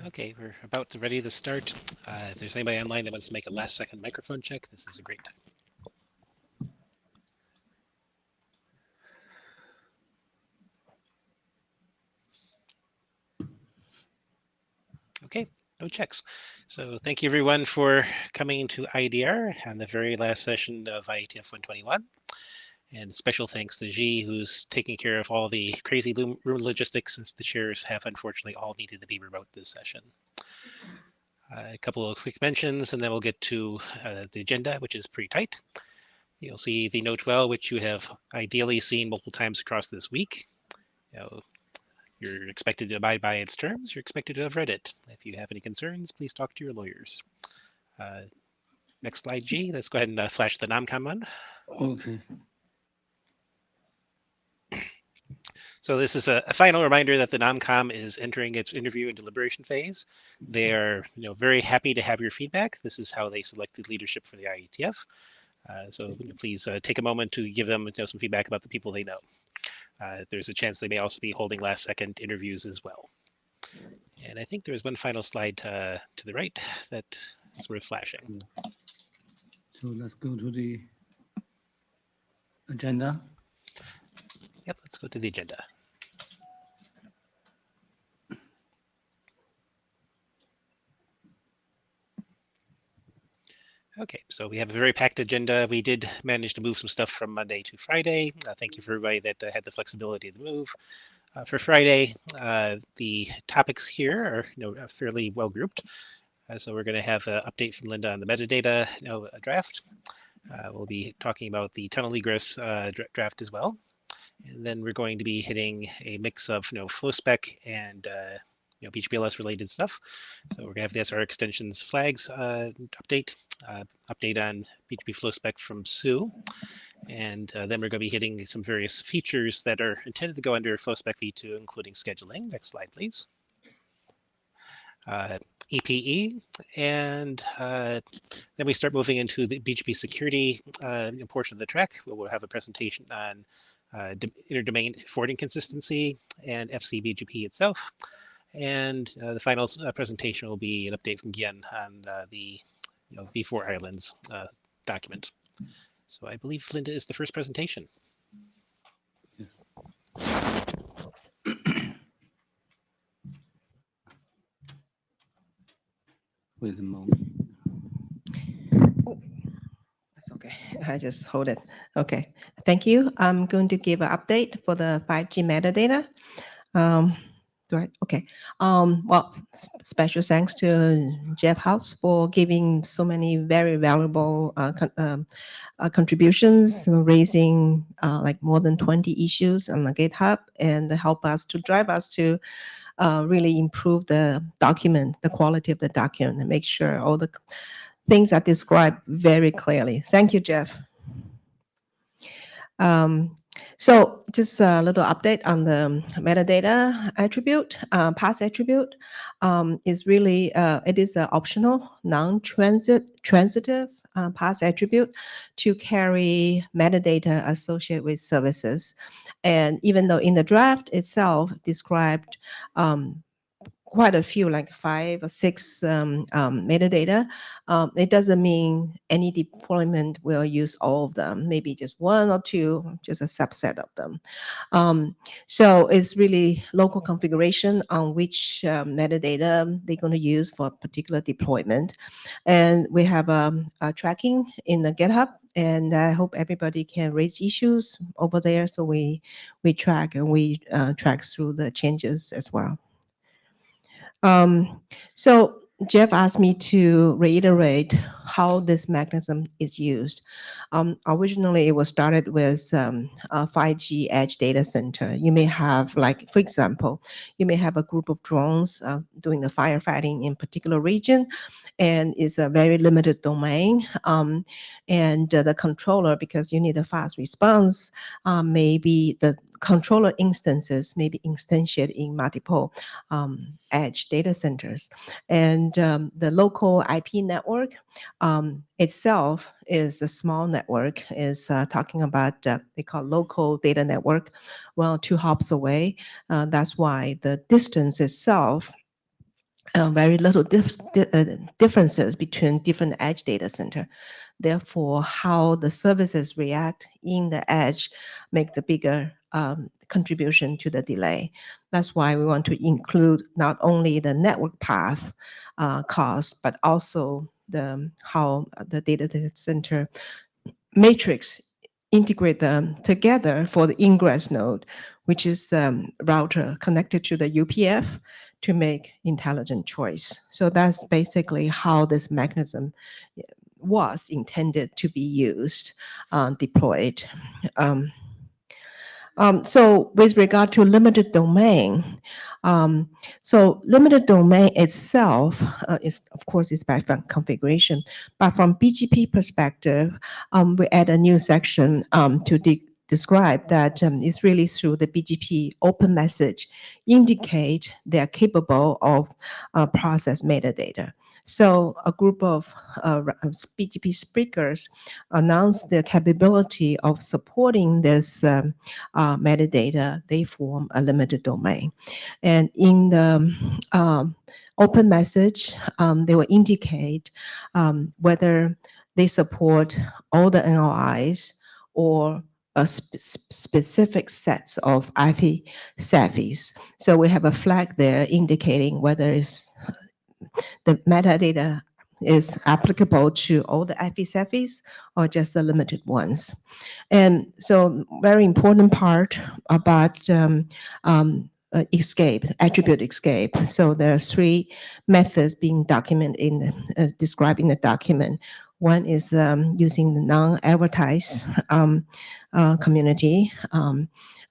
Okay, we're about to ready to start. If there's anybody online that wants to make a last-second microphone check, this is a great time. Okay, no checks. So thank you everyone for coming to IDR on the very last session of IETF 121. And special thanks to G, who's taking care of all the crazy room logistics, since the chairs have unfortunately all needed to be remote this session. A couple of quick mentions, and then we'll get to the agenda, which is pretty tight. You'll see the Note 12, which you have ideally seen multiple times across this week. You're expected to abide by its terms. You're expected to have read it. If you have any concerns, please talk to your lawyers. Next slide, G. Let's go ahead and flash the NOMCOM one. Okay. So this is a final reminder that the NOMCOM is entering its interview and deliberation phase. They are very happy to have your feedback. This is how they selected leadership for the IETF. So please take a moment to give them some feedback about the people they know. There's a chance they may also be holding last-second interviews as well. And I think there's one final slide to the right that is worth flashing. So let's go to the agenda. Yep, let's go to the agenda. Okay, so we have a very packed agenda. We did manage to move some stuff from Monday to Friday. Thank you for everybody that had the flexibility to move. For Friday, the topics here are fairly well grouped. So we're going to have an update from Linda on the metadata draft. We'll be talking about the tunnel egress draft as well. And then we're going to be hitting a mix of flow spec and BGPLS related stuff. So we're going to have the SR extensions flags update on BGP flow spec from Sue. And then we're going to be hitting some various features that are intended to go under flow spec v2, including scheduling. Next slide, please. EPE, and then we start moving into the BGP security portion of the track, where we'll have a presentation on interdomain forwarding consistency and FCBGP itself. And the final presentation will be an update from Gian on the V4 Islands document. So I believe Linda is the first presentation. Yes. Wait a moment. Oh, that's okay. I just hold it. Okay. Thank you. I'm going to give an update for the 5G metadata. Right. Okay. Well, special thanks to Jeff House for giving so many very valuable contributions, raising like more than 20 issues on the GitHub, and help us to drive us to really improve the document, the quality of the document, and make sure all the things are described very clearly. Thank you, Jeff. So just a little update on the metadata attribute. Pass attribute is really, it is an optional, non-transitive pass attribute to carry metadata associated with services. And even though in the draft itself described quite a few, like 5 or 6 metadata, it doesn't mean any deployment will use all of them, maybe just 1 or 2, just a subset of them. So it's really local configuration on which metadata they're going to use for a particular deployment. And we have a tracking in the GitHub, and I hope everybody can raise issues over there, so we track and we track through the changes as well. So Jeff asked me to reiterate how this mechanism is used. Originally, it was started with a 5G edge data center. You may have, like, for example, you may have a group of drones doing the firefighting in a particular region, and it's a very limited domain. And the controller, because you need a fast response, maybe the controller instances may be instantiated in multiple edge data centers. And the local IP network itself is a small network, is talking about, they call local data network, well, 2 hops away. That's why the distance itself, very little differences between different edge data center. Therefore, how the services react in the edge make the bigger contribution to the delay. That's why we want to include not only the network path cost, but also how the data center matrix integrate them together for the ingress node, which is the router connected to the UPF to make intelligent choice. So that's basically how this mechanism was intended to be used, deployed. So with regard to limited domain, so limited domain itself is, of course, is by configuration, but from BGP perspective, we add a new section to describe that it's really through the BGP open message indicate they're capable of process metadata. So a group of BGP speakers announced their capability of supporting this metadata. They form a limited domain. And in the open message, they will indicate whether they support all the NLIs or a specific sets of IP SAFIs. So we have a flag there indicating whether it's the metadata is applicable to all the IP SAFIs or just the limited ones. And so very important part about escape, attribute escape. So there are 3 methods being documented in described in the document. One is using the non-advertised community.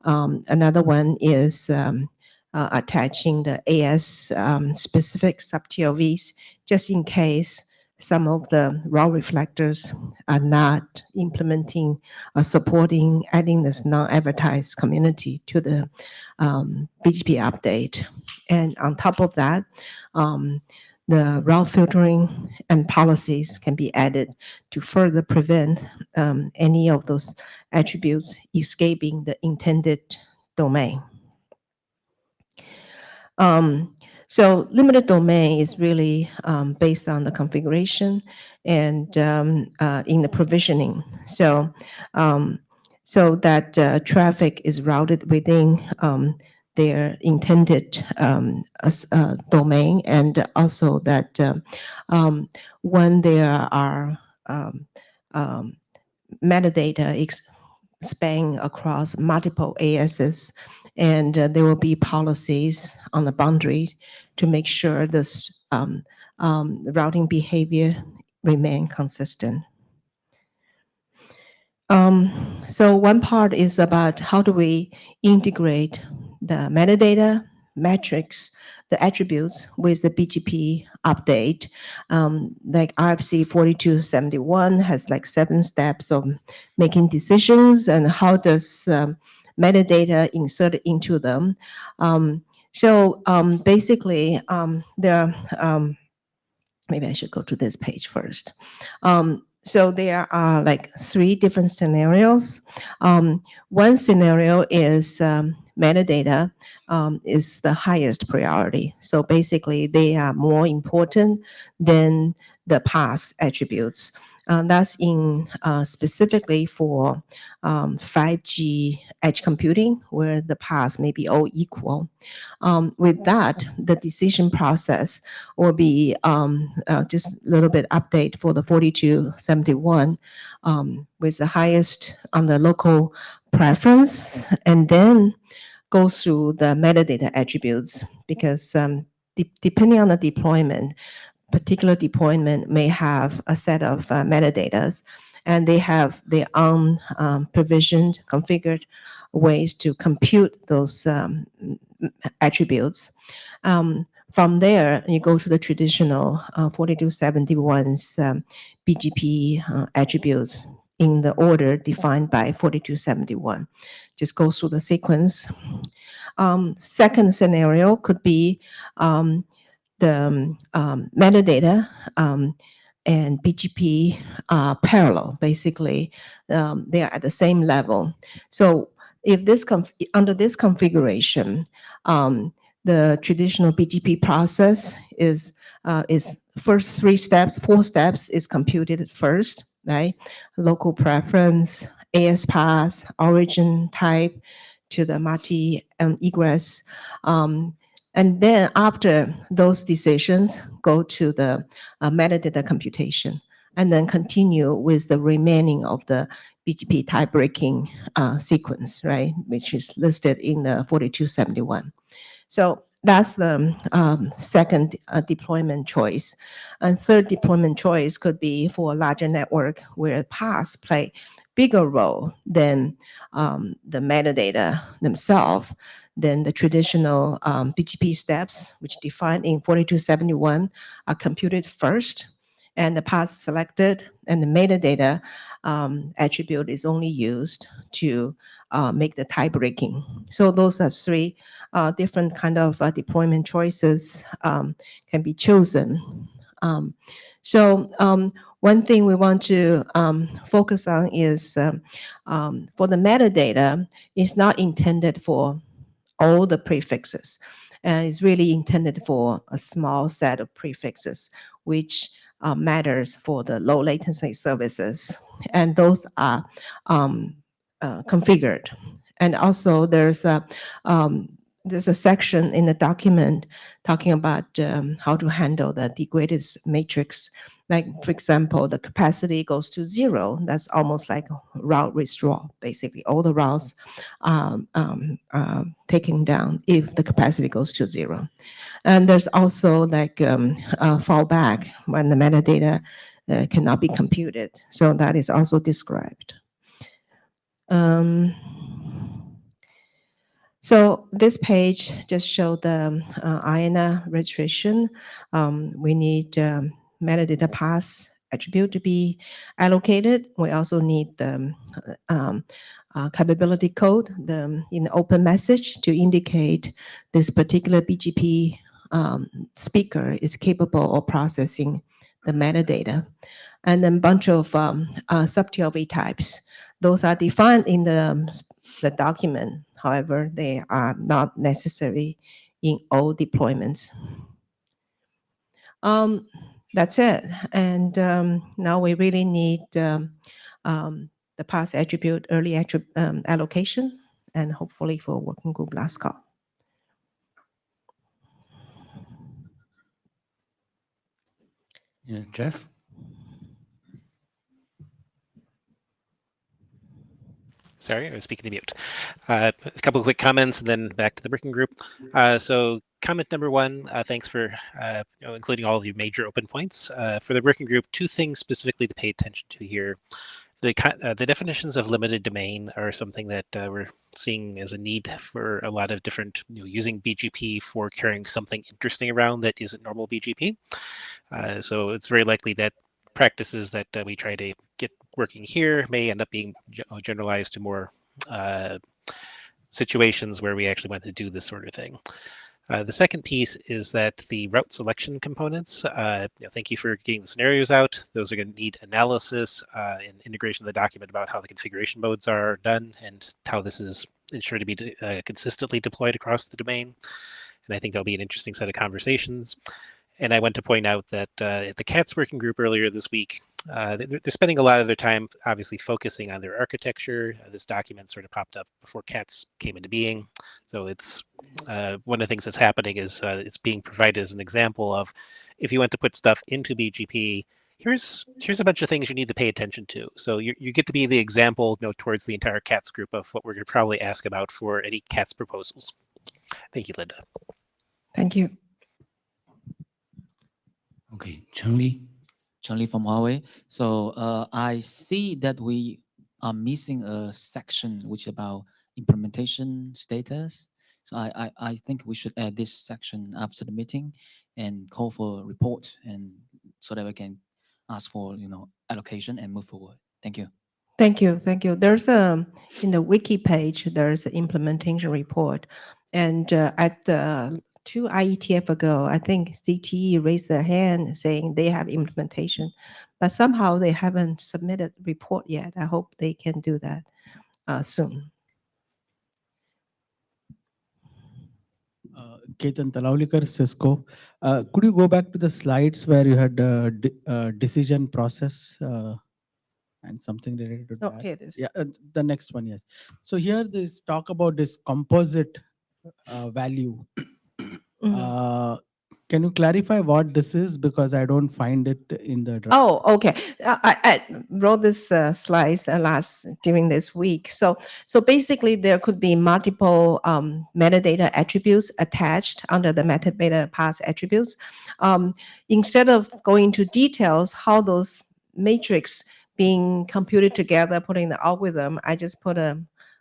Another one is attaching the AS specific sub-TLVs just in case some of the raw reflectors are not implementing or supporting adding this non-advertised community to the BGP update. And on top of that, the route filtering and policies can be added to further prevent any of those attributes escaping the intended domain. So limited domain is really based on the configuration and in the provisioning. So so that traffic is routed within their intended domain, and also that when there are metadata span across multiple ASs, and there will be policies on the boundary to make sure this routing behavior remain consistent. So one part is about how do we integrate the metadata, metrics, the attributes with the BGP update. Like RFC 4271 has like 7 steps of making decisions, and how does metadata inserted into them. So basically, there are, maybe I should go to this page first. So there are like 3 different scenarios. One scenario is metadata is the highest priority. So basically, they are more important than the path attributes. That's in specifically for 5G edge computing, where the paths may be all equal. With that, the decision process will be just a little bit update for the 4271 with the highest on the local preference, and then go through the metadata attributes, because depending on the deployment, particular deployment may have a set of metadatas, and they have their own provisioned, configured ways to compute those attributes. From there, you go to the traditional 4271's BGP attributes in the order defined by 4271. Just go through the sequence. Second scenario could be the metadata and BGP parallel. Basically, they are at the same level. So if this under this configuration, the traditional BGP process is first 4 steps is computed first, right? Local preference, AS path, origin type to the multi egress. And then after those decisions, go to the metadata computation, and then continue with the remaining of the BGP tie breaking sequence, right, which is listed in the 4271. So that's the second deployment choice. And third deployment choice could be for a larger network where paths play bigger role than the metadata themselves. Then the traditional BGP steps, which defined in 4271, are computed first, and the path selected and the metadata attribute is only used to make the tie breaking. So those are 3 different kind of deployment choices can be chosen. One thing we want to focus on is for the metadata, it's not intended for all the prefixes. And it's really intended for a small set of prefixes, which matters for the low latency services. And those are configured. And also there's a section in the document talking about how to handle the degraded matrix. Like, for example, the capacity goes to 0. That's almost like a route restore. Basically, all the routes taken down if the capacity goes to 0. And there's also like fallback when the metadata cannot be computed. So that is also described. So this page just show the INA registration. We need metadata path attribute to be allocated. We also need the capability code in the open message to indicate this particular BGP speaker is capable of processing the metadata. And then bunch of sub-TLV types. Those are defined in the document. However, they are not necessary in all deployments. That's it. And now we really need the path attribute early allocation, and hopefully for working group last call. Yeah, Jeff? Sorry, I was speaking to mute. A couple of quick comments and then back to the working group. So comment number 1, thanks for including all of the major open points. For the working group, 2 things specifically to pay attention to here. The definitions of limited domain are something that we're seeing as a need for a lot of different, using BGP for carrying something interesting around that isn't normal BGP. So it's very likely that practices that we try to get working here may end up being generalized to more situations where we actually want to do this sort of thing. The second piece is that the route selection components, thank you for getting the scenarios out. Those are going to need analysis and integration of the document about how the configuration modes are done and how this is ensured to be consistently deployed across the domain. And I think that'll be an interesting set of conversations. And I want to point out that at the CATS working group earlier this week, they're spending a lot of their time obviously focusing on their architecture. This document sort of popped up before CATS came into being. So it's one of the things that's happening is it's being provided as an example of if you want to put stuff into BGP, here's a bunch of things you need to pay attention to. So you get to be the example towards the entire CATS group of what we're going to probably ask about for any CATS proposals. Thank you, Linda. Thank you. Okay, Cheng-Li. Chun-Li from Huawei. So I see that we are missing a section which about implementation status. So I think we should add this section after the meeting and call for report, and so that we can ask for allocation and move forward. Thank you. Thank you. Thank you. There's in the wiki page, there's an implementation report. And at 2 IETF ago, I think CTE raised their hand saying they have implementation, but somehow they haven't submitted report yet. I hope they can do that soon. Ketan Talaulikar, Cisco. Could you go back to the slides where you had decision process and something related to Oh, that? here it is. Yeah, the next one, yes. So here this talk about this composite value. Mhm. Can you clarify what this is? Because I don't find it in the draft. Oh, okay. I wrote this slides during this week. So basically, there could be multiple metadata attributes attached under the metadata pass attributes. Instead of going into details how those matrix being computed together, putting the algorithm, I just put a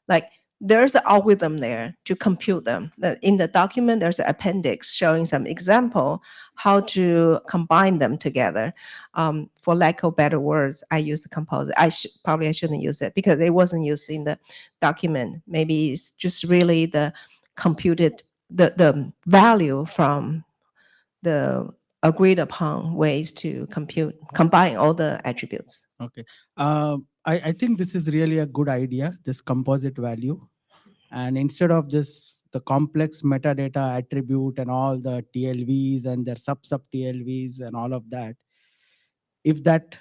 like there's an algorithm there to compute them. In the document, there's an appendix showing some example how to combine them together. For lack of better words, I use the composite. I shouldn't use it because it wasn't used in the document. Maybe it's just really the computed the value from the agreed upon ways to combine all the attributes. Okay. I think this is really a good idea, this composite value. And instead of this, the complex metadata attribute and all the TLVs and their sub TLVs and all of that, if that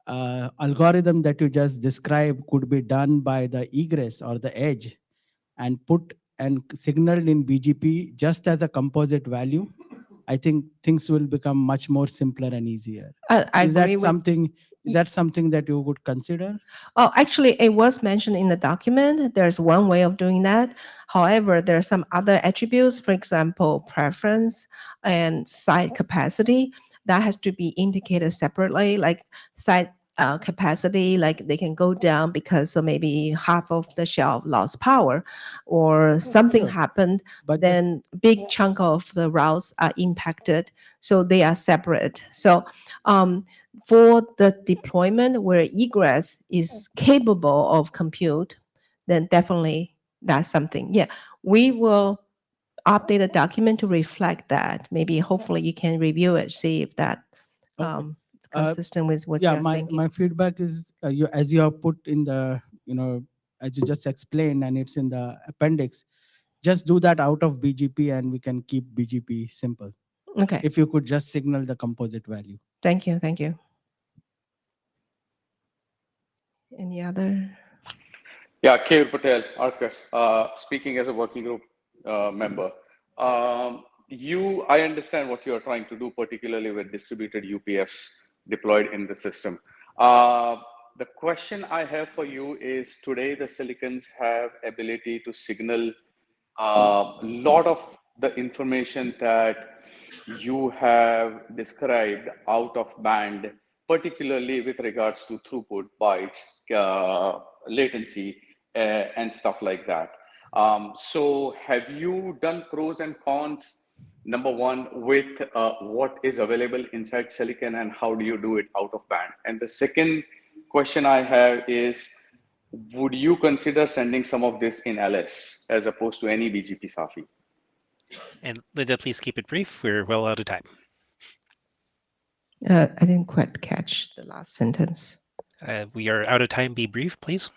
algorithm that you just described could be done by the egress or the edge and put and signaled in BGP just as a composite value, I think things will become much more simpler and easier. I Is that agree with. something? Is that something that you would consider? Oh, actually, it was mentioned in the document. There's one way of doing that. However, there are some other attributes, for example, preference and site capacity, that has to be indicated separately, like site capacity, like they can go down because so maybe half of the shelf lost power or something sure. happened, But then big chunk of the routes are impacted. So they are separate. So for the deployment where egress is capable of compute, then definitely that's something. Yeah, we will update the document to reflect that. Maybe hopefully you can review it, see if that Okay. is consistent with what yeah, you're my thinking. my feedback is you, as you have put in the, as you just explained, and it's in the appendix, just do that out of BGP and we can keep BGP simple. Okay, If you could just signal the composite value. thank you, thank you. Any other? Yeah, Kevin Patel, Arcus, speaking as a working group member. I understand what you are trying to do, particularly with distributed UPFs deployed in the system. The question I have for you is, today the silicons have ability to signal a lot of the information that you have described out of band, particularly with regards to throughput, bytes, latency, and stuff like that. So have you done pros and cons, number one, with what is available inside silicon and how do you do it out of band? And the second question I have is, would you consider sending some of this in LS as opposed to any BGP SAFI? And Linda, please keep it brief. We're well out of time. I didn't quite catch the last sentence. We are out of time. Be brief, please.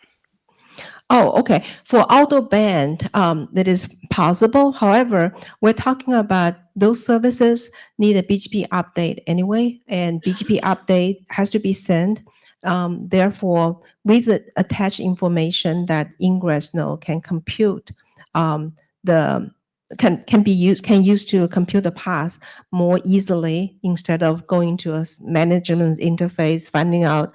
Oh, okay. For auto band, that is possible. However, we're talking about those services need a BGP update anyway, and BGP update has to be sent. Therefore, with the attached information that ingress node can compute, the can use to compute the path more easily instead of going to a management interface, finding out,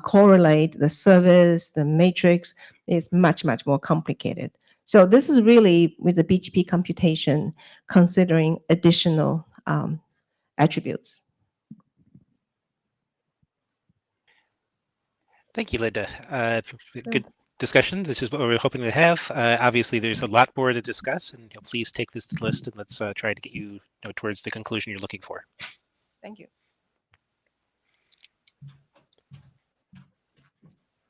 correlate the service, the matrix is much, much more complicated. So this is really with the BGP computation, considering additional attributes. Thank you, Linda. Good discussion. This is what we were hoping to have. Obviously, there's a lot more to discuss, and please take this to the list and let's try to get you, towards the conclusion you're looking for. Thank you.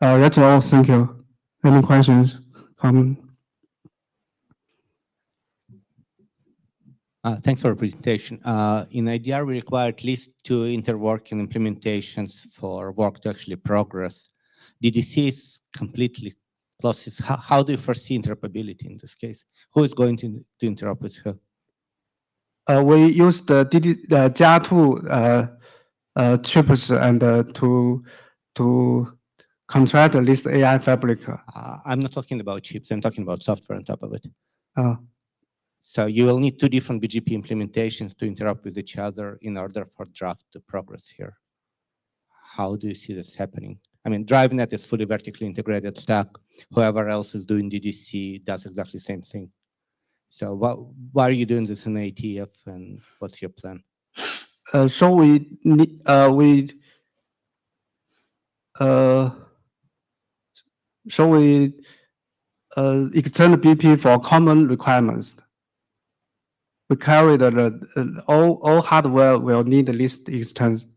That's all. Thank you. Any questions? Thanks for the presentation. In IDR, we require at least 2 interworking implementations for work to actually progress. DDC is completely closed. How do you foresee interoperability in this case? Who is going to interop with who? We use the JAR2 chips and to contract this AI fabric. I'm not talking about chips. I'm talking about software on top of it. Uh, So you will need 2 different BGP implementations to interrupt with each other in order for draft to progress here. How do you see this happening? I mean, DriveNet is fully vertically integrated stack. Whoever else is doing DDC does exactly the same thing. So why are you doing this in IETF, and what's your plan? so we extend BP for common requirements. We carry all hardware will need this extension.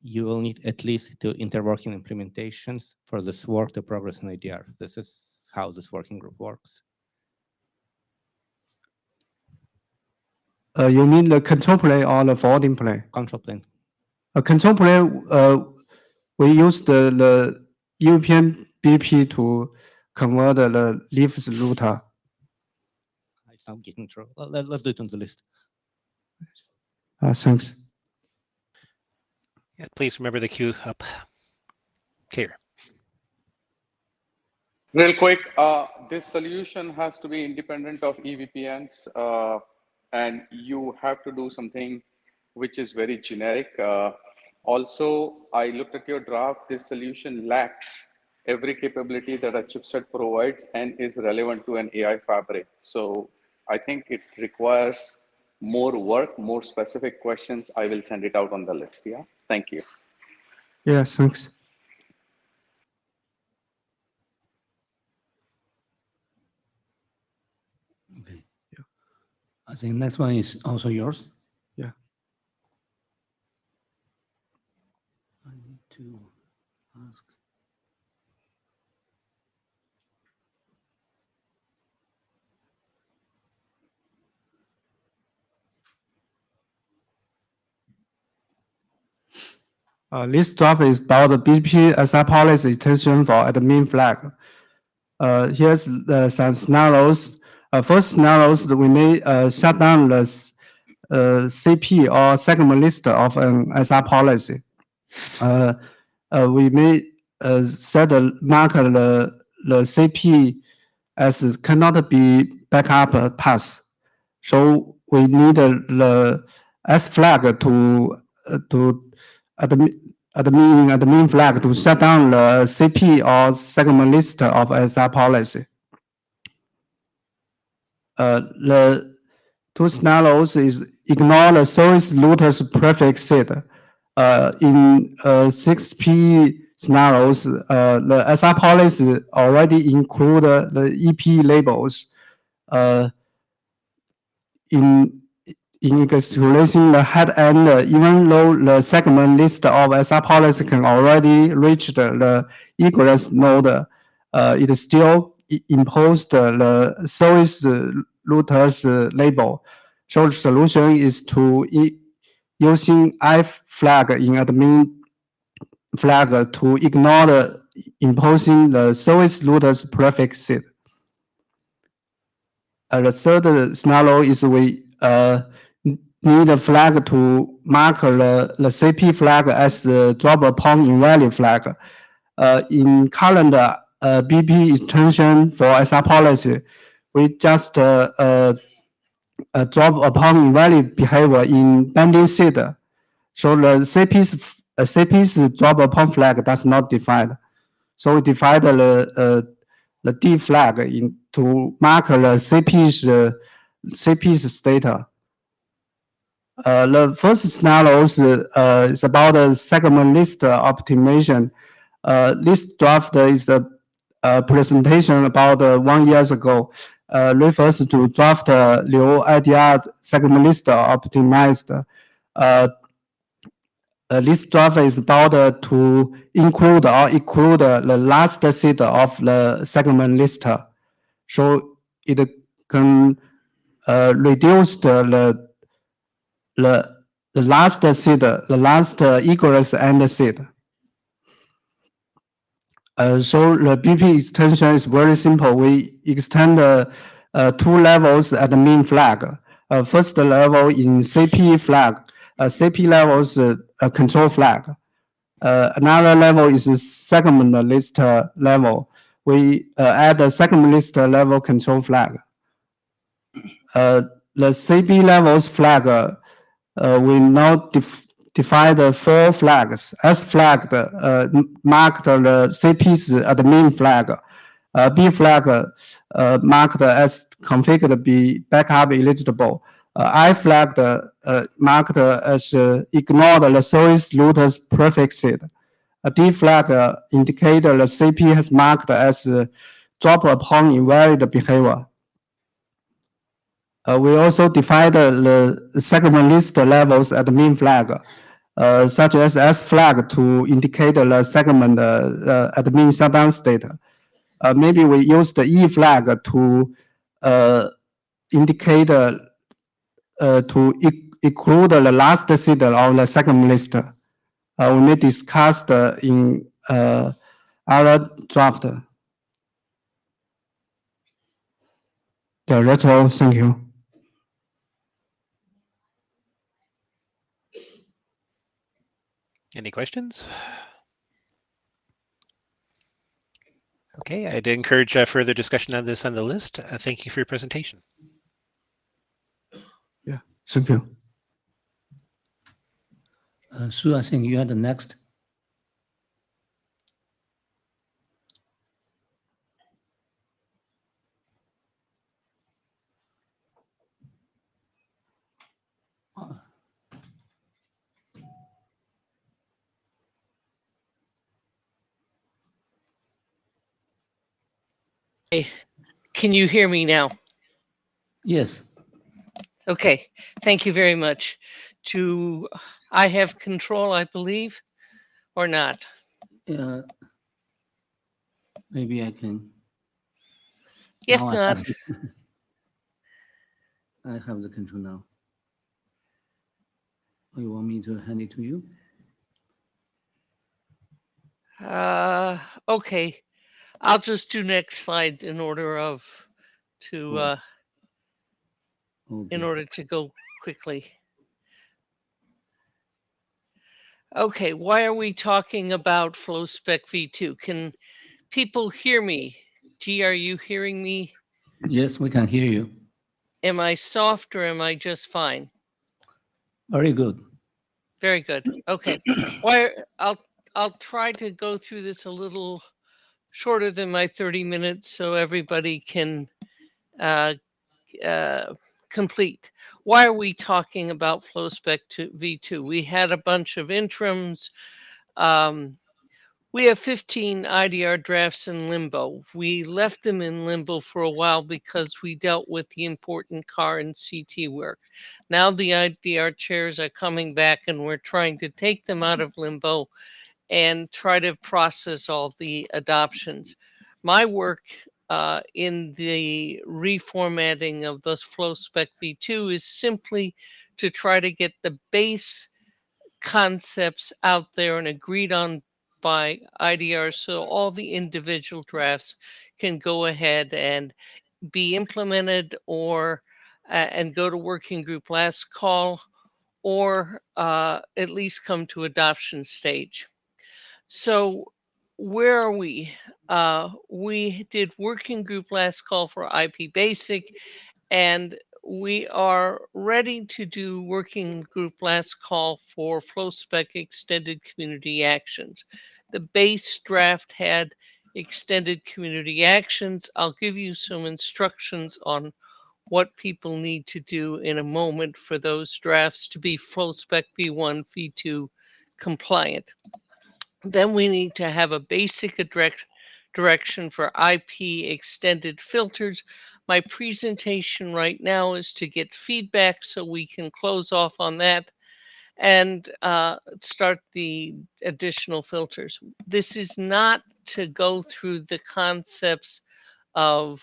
You will need at least 2 interworking implementations for this work to progress in IDR. This is how this working group works. You mean the control plane or the forwarding plane? Control plane. A control plane, we use the European BP to convert the leaves router. It's not getting through. Well, let's do it on the list. Thanks. Yeah, please remember the queue up here. Real quick, this solution has to be independent of EVPNs, and you have to do something which is very generic. Also, I looked at your draft. This solution lacks every capability that a chipset provides and is relevant to an AI fabric. So I think it requires more work, more specific questions. I will send it out on the list. Yeah, thank you. Yeah, thanks. Okay. Yeah. I think next one is also yours. Yeah. I need to ask. This draft is about the BP SI policy extension for admin flag. Here's some scenarios. First scenarios, we may shut down the CP or segment list of an SI policy. We may mark the CP as cannot be backup path. So we need the S flag to admin flag to shut down the CP or segment list of SI policy. The 2 scenarios is ignore the service router's prefix seed. In 6P scenarios, the SI policy already include the EP labels. In encapsulating the head end, even though the segment list of SI policy can already reach the egress node, it still imposed the service router's label. So the solution is to using I flag in admin flag to ignore the imposing the service router's prefix seed. The third scenario is we need a flag to mark the CP flag as the drop upon invalid flag. In current BP extension for SI policy, we just drop upon invalid behavior in binding seed. So the CP's drop upon flag does not define. So we define the D flag to mark the CP's state. The first scenario is about the segment list optimization. This draft is a presentation about 1 year ago. Refers to draft Liu IDR segment list optimized. this draft is about to include or exclude the last seed of the segment list. So it can reduce the last seed, the last egress and seed. So the BP extension is very simple. We extend two levels at the main flag. First level in CP flag, CP levels control flag. Another level is a segment list level. We add a segment list level control flag. The CP levels flag, we now define the four flags. S flag marked the CP's admin flag. B flag marked as configured be backup eligible. I flag marked as ignored the service router's prefixed. D flag indicate the CP has marked as drop upon invalid behavior. We also define the segment list levels at the main flag, such as S flag to indicate the segment admin shutdown state. Maybe we use the E flag to indicate to include the last seed of the segment list. We may discuss in our draft. Yeah, that's all. Thank you. Any questions? Okay, I'd encourage further discussion on this on the list. Thank you for your presentation. Yeah, thank you. Sue, I think you are the next. Can you hear me now? Yes. Okay, thank you very much. I have control, I believe, or not? Maybe I can. If now not, I have the control now. Oh, you want me to hand it to you? okay. I'll just do next slides in order of Okay. in order to go quickly. Okay, why are we talking about FlowSpec v2? Can people hear me? G, are you hearing me? Yes, we can hear you. Am I soft or am I just fine? Very good. Very good. Okay. I'll try to go through this a little shorter than my 30 minutes so everybody can complete. Why are we talking about FlowSpec v2? We had a bunch of interims. We have 15 IDR drafts in limbo. We left them in limbo for a while because we dealt with the important CAR and CT work. Now the IDR chairs are coming back and we're trying to take them out of limbo and try to process all the adoptions. My work in the reformatting of those FlowSpec v2 is simply to try to get the base concepts out there and agreed on by IDR so all the individual drafts can go ahead and be implemented or and go to working group last call or at least come to adoption stage. So where are we? We did working group last call for IP Basic, and we are ready to do working group last call for FlowSpec extended community actions. The base draft had extended community actions. I'll give you some instructions on what people need to do in a moment for those drafts to be FlowSpec v1, v2 compliant. Then we need to have a basic direction for IP extended filters. My presentation right now is to get feedback so we can close off on that. and start the additional filters. This is not to go through the concepts of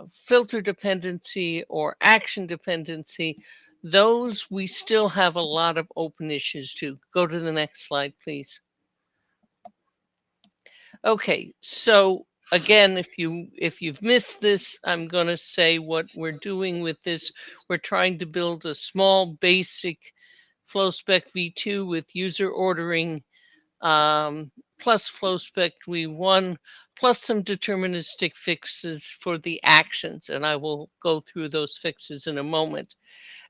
filter dependency or action dependency. Those we still have a lot of open issues to. Go to the next slide, please. Okay, so again, if you've missed this, I'm going to say what we're doing with this. We're trying to build a small basic FlowSpec v2 with user ordering plus FlowSpec v1 plus some deterministic fixes for the actions, and I will go through those fixes in a moment,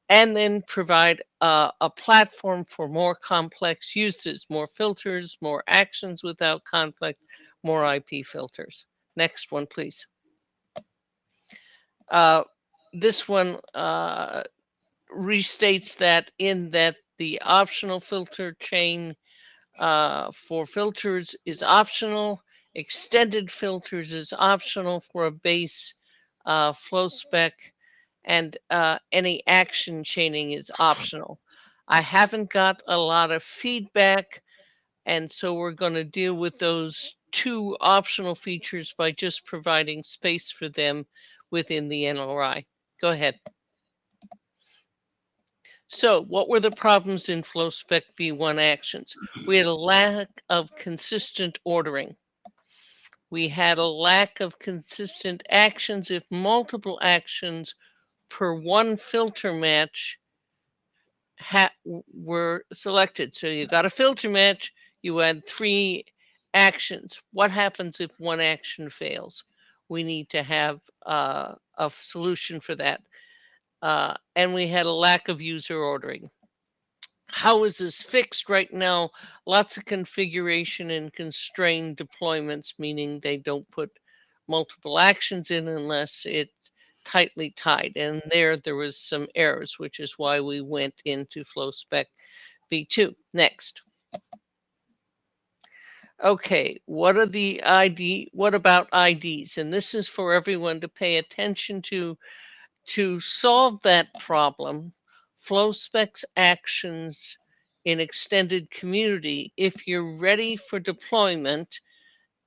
and then provide a platform for more complex uses, more filters, more actions without conflict, more IP filters. Next one, please. This one restates that in that the optional filter chain for filters is optional. Extended filters is optional for a base FlowSpec, and any action chaining is optional. I haven't got a lot of feedback, and so we're going to deal with those two optional features by just providing space for them within the NLRI. Go ahead. So what were the problems in FlowSpec v1 actions? We had a lack of consistent ordering. We had a lack of consistent actions if multiple actions per one filter match were selected. So you got a filter match, you had 3 actions. What happens if one action fails? We need to have a solution for that. And we had a lack of user ordering. How is this fixed right now? Lots of configuration and constrained deployments, meaning they don't put multiple actions in unless it's tightly tied. And there was some errors, which is why we went into FlowSpec v2. Next. Okay, what about IDs? And this is for everyone to pay attention to solve that problem. FlowSpec's actions in extended community, if you're ready for deployment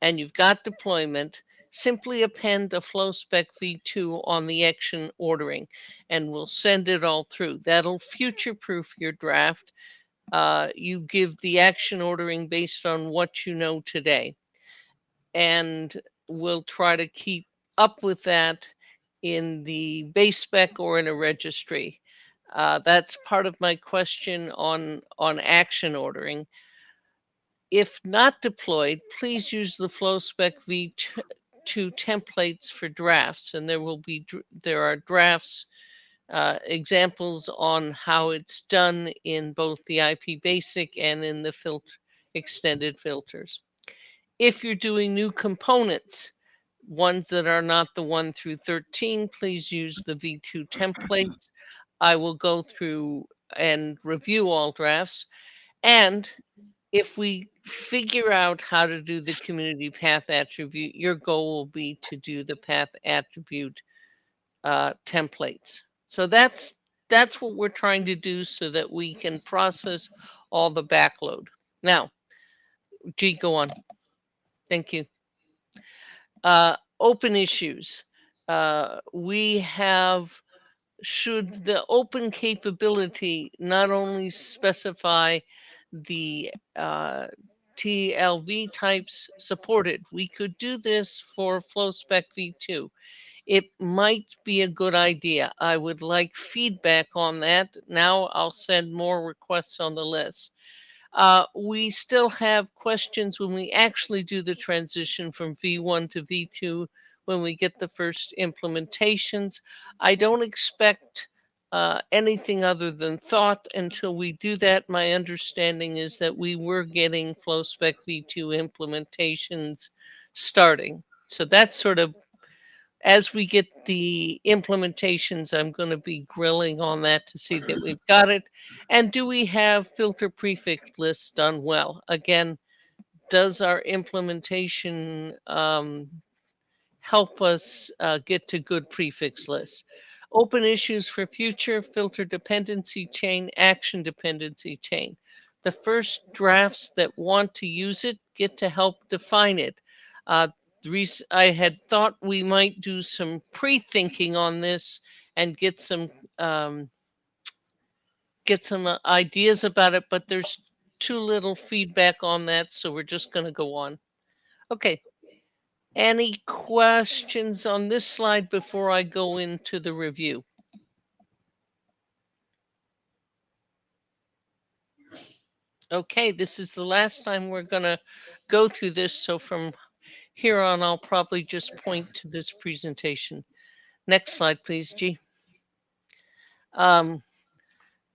and you've got deployment, simply append a FlowSpec v2 on the action ordering and we'll send it all through. That'll future-proof your draft. You give the action ordering based on what you know today. And we'll try to keep up with that in the base spec or in a registry. That's part of my question on action ordering. If not deployed, please use the FlowSpec v2 templates for drafts, and there are drafts examples on how it's done in both the IP basic and in the extended filters. If you're doing new components, ones that are not the 1 through 13, please use the v2 templates. I will go through and review all drafts. And if we figure out how to do the community path attribute, your goal will be to do the path attribute templates. So that's what we're trying to do so that we can process all the backload. Now, G, go on. Thank you. Open issues. We have, should the open capability not only specify the TLV types supported, we could do this for FlowSpec v2. It might be a good idea. I would like feedback on that. Now I'll send more requests on the list. We still have questions when we actually do the transition from V1 to V2 when we get the first implementations. I don't expect anything other than thought until we do that. My understanding is that we were getting FlowSpec v2 implementations starting. So that's sort of, as we get the implementations, I'm going to be grilling on that to see that we've got it. And do we have filter prefix lists done well? Again, does our implementation help us get to good prefix lists? Open issues for future, filter dependency chain, action dependency chain. The first drafts that want to use it get to help define it. I had thought we might do some pre-thinking on this and get some ideas about it, but there's too little feedback on that, so we're just going to go on. Okay. Any questions on this slide before I go into the review? Okay, this is the last time we're going to go through this, so from here on, I'll probably just point to this presentation. Next slide, please, G.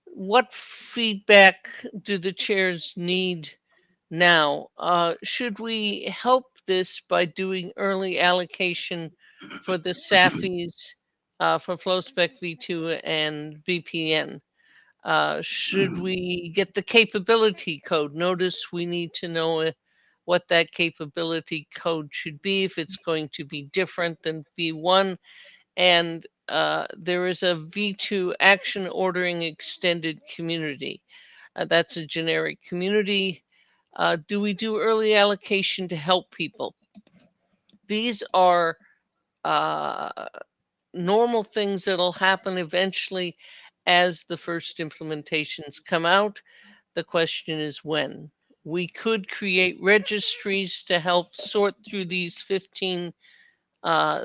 What feedback do the chairs need now? Should we help this by doing early allocation for the SAFIs for FlowSpec v2 and VPN? Should we get the capability code? Notice we need to know what that capability code should be, if it's going to be different than V1. And there is a V2 action ordering extended community. That's a generic community. Do we do early allocation to help people? These are normal things that'll happen eventually as the first implementations come out. The question is when. We could create registries to help sort through these 15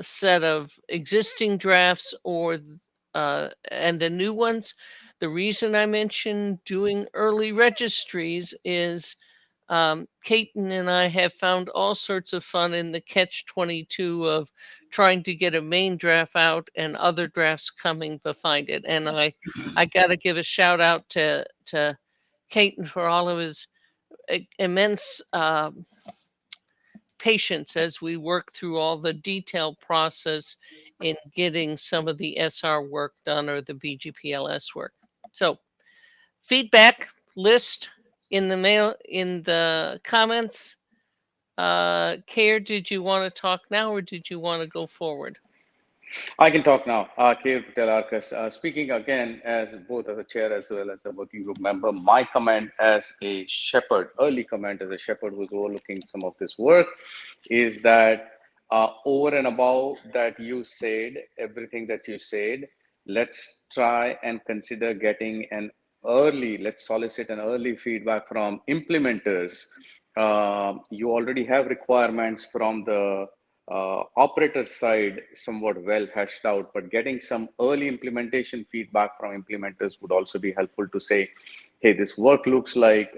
set of existing drafts or and the new ones. The reason I mentioned doing early registries is Caton and I have found all sorts of fun in the catch-22 of trying to get a main draft out and other drafts coming behind it. And I got to give a shout out to Caton for all of his immense patience as we work through all the detailed process in getting some of the SR work done or the BGPLS work. So feedback list in the comments. Care, did you want to talk now or did you want to go forward? I can talk now. Keir Patel Arcus, speaking again as both as a chair as well as a working group member. My comment as a shepherd, early comment as a shepherd who's overlooking some of this work, is that over and above that you said, everything that you said, let's try and consider getting an early, let's solicit an early feedback from implementers. You already have requirements from the operator side somewhat well hashed out, but getting some early implementation feedback from implementers would also be helpful to say, hey, this work looks like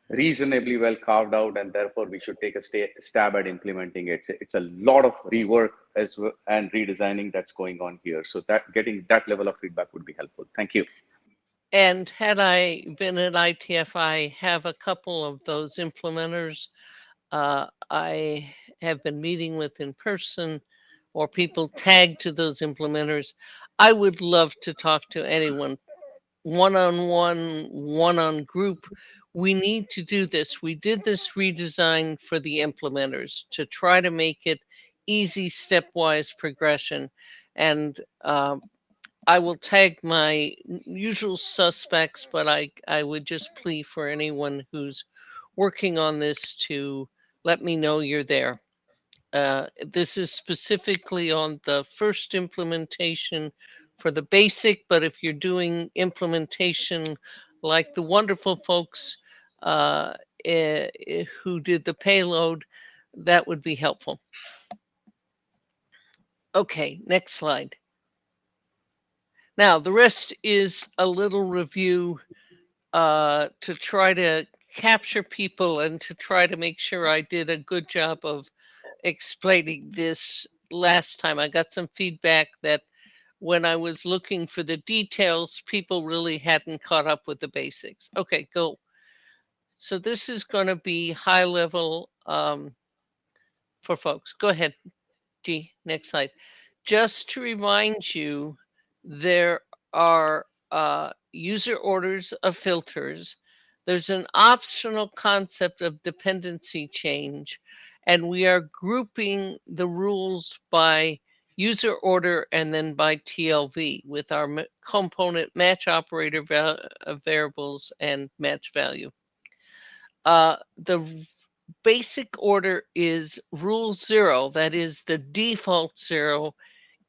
reasonably well carved out, and therefore we should take a stab at implementing it. It's a lot of rework as well and redesigning that's going on here. So that getting that level of feedback would be helpful. Thank you. And had I been at IETF, I have a couple of those implementers I have been meeting with in person or people tagged to those implementers. I would love to talk to anyone one-on-one, one-on-group. We need to do this. We did this redesign for the implementers to try to make it easy stepwise progression. And I will tag my usual suspects, but I would just plea for anyone who's working on this to let me know you're there. This is specifically on the first implementation for the basic, but if you're doing implementation like the wonderful folks who did the payload, that would be helpful. Okay, next slide. Now, the rest is a little review to try to capture people and to try to make sure I did a good job of explaining this last time. I got some feedback that when I was looking for the details, people really hadn't caught up with the basics. Okay, go. So this is going to be high level for folks. Go ahead, G, next slide. Just to remind you, there are user orders of filters. There's an optional concept of dependency change, and we are grouping the rules by user order and then by TLV with our component match operator variables and match value. The basic order is rule 0, that is the default 0,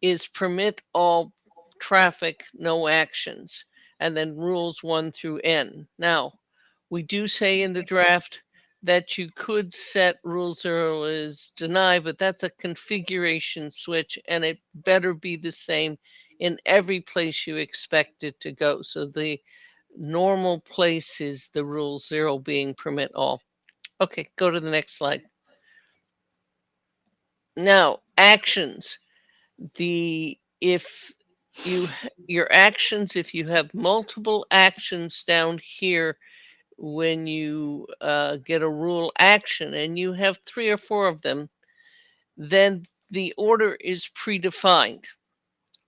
is permit all traffic, no actions, and then rules 1 through N. Now, we do say in the draft that you could set rule 0 as deny, but that's a configuration switch, and it better be the same in every place you expect it to go. So the normal place is the rule 0 being permit all. Okay, go to the next slide. Now, actions. If your actions, if you have multiple actions down here, when you get a rule action and you have 3 or 4 of them, then the order is predefined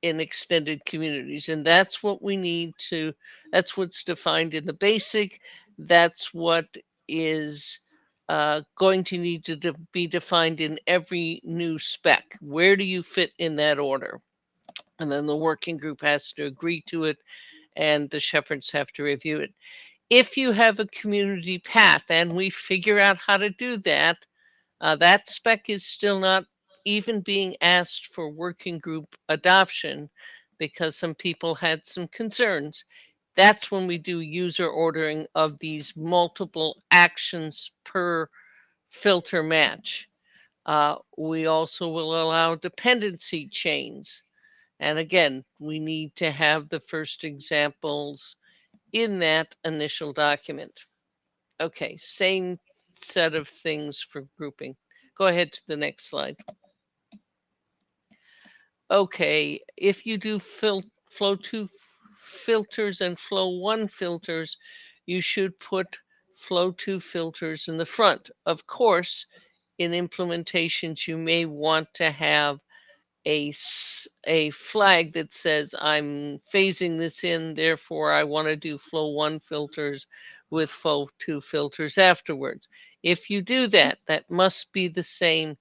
in extended communities. And that's what we need to, that's what's defined in the basic. That's what is going to need to be defined in every new spec. Where do you fit in that order? And then the working group has to agree to it and the shepherds have to review it. If you have a community path and we figure out how to do that, that spec is still not even being asked for working group adoption because some people had some concerns. That's when we do user ordering of these multiple actions per filter match. We also will allow dependency chains. And again, we need to have the first examples in that initial document. Okay, same set of things for grouping. Go ahead to the next slide. Okay, if you do flow 2 filters and flow 1 filters, you should put flow 2 filters in the front. Of course, in implementations, you may want to have a flag that says I'm phasing this in, therefore I want to do flow 1 filters with flow 2 filters afterwards. If you do that, that must be the same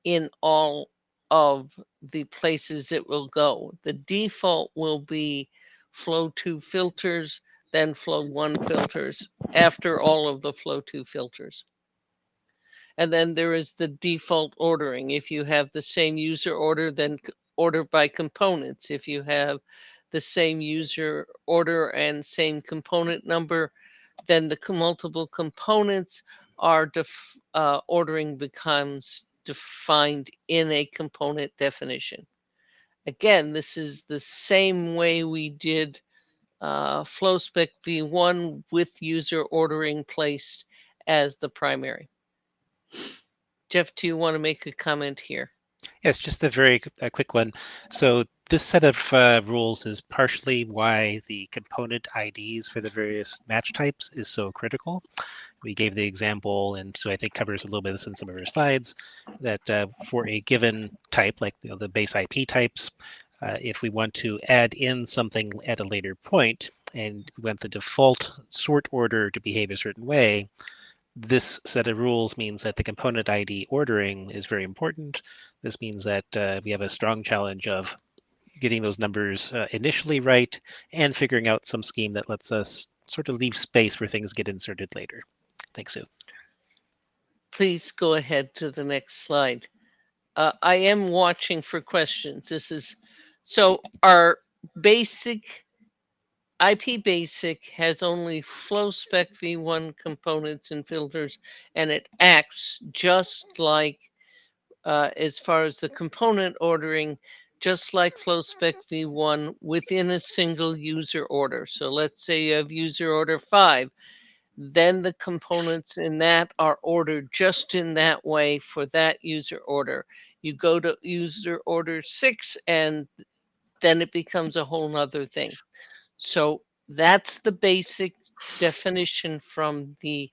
in all of the places it will go. The default will be flow 2 filters, then flow 1 filters after all of the flow 2 filters. And then there is the default ordering. If you have the same user order, then order by components. If you have the same user order and same component number, then the multiple components are ordering becomes defined in a component definition. Again, this is the same way we did FlowSpec v1 with user ordering placed as the primary. Jeff, do you want to make a comment here? Yes, just a quick one. So this set of rules is partially why the component IDs for the various match types is so critical. We gave the example, and so I think covers a little bit of this in some of our slides, that for a given type, like the base IP types, if we want to add in something at a later point, and we want the default sort order to behave a certain way, this set of rules means that the component ID ordering is very important. This means that we have a strong challenge of getting those numbers initially right and figuring out some scheme that lets us sort of leave space for things to get inserted later. Thanks, Sue. Please go ahead to the next slide. I am watching for questions. This is so our basic IP basic has only FlowSpec v1 components and filters, and it acts just like, as far as the component ordering, just like FlowSpec v1 within a single user order. So let's say you have user order 5, then the components in that are ordered just in that way for that user order. You go to user order 6 and then it becomes a whole nother thing. So that's the basic definition from the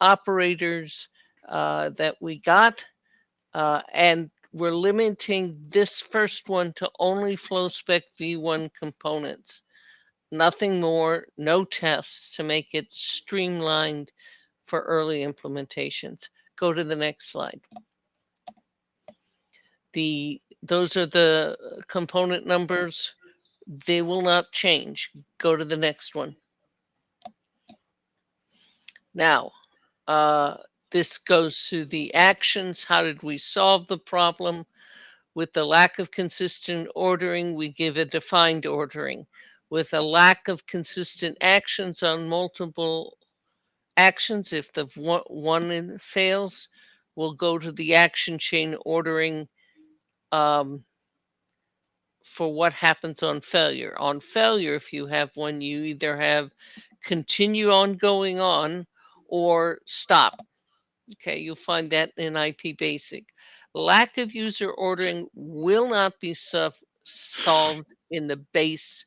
operators that we got. And we're limiting this first one to only FlowSpec v1 components. Nothing more, no tests to make it streamlined for early implementations. Go to the next slide. The those are the component numbers. They will not change. Go to the next one. Now, this goes to the actions. How did we solve the problem? With the lack of consistent ordering, we give a defined ordering. With a lack of consistent actions on multiple actions, if the one fails, we'll go to the action chain ordering for what happens on failure. On failure, if you have one, you either have continue on going on or stop. Okay, you'll find that in IP Basic. Lack of user ordering will not be solved in the base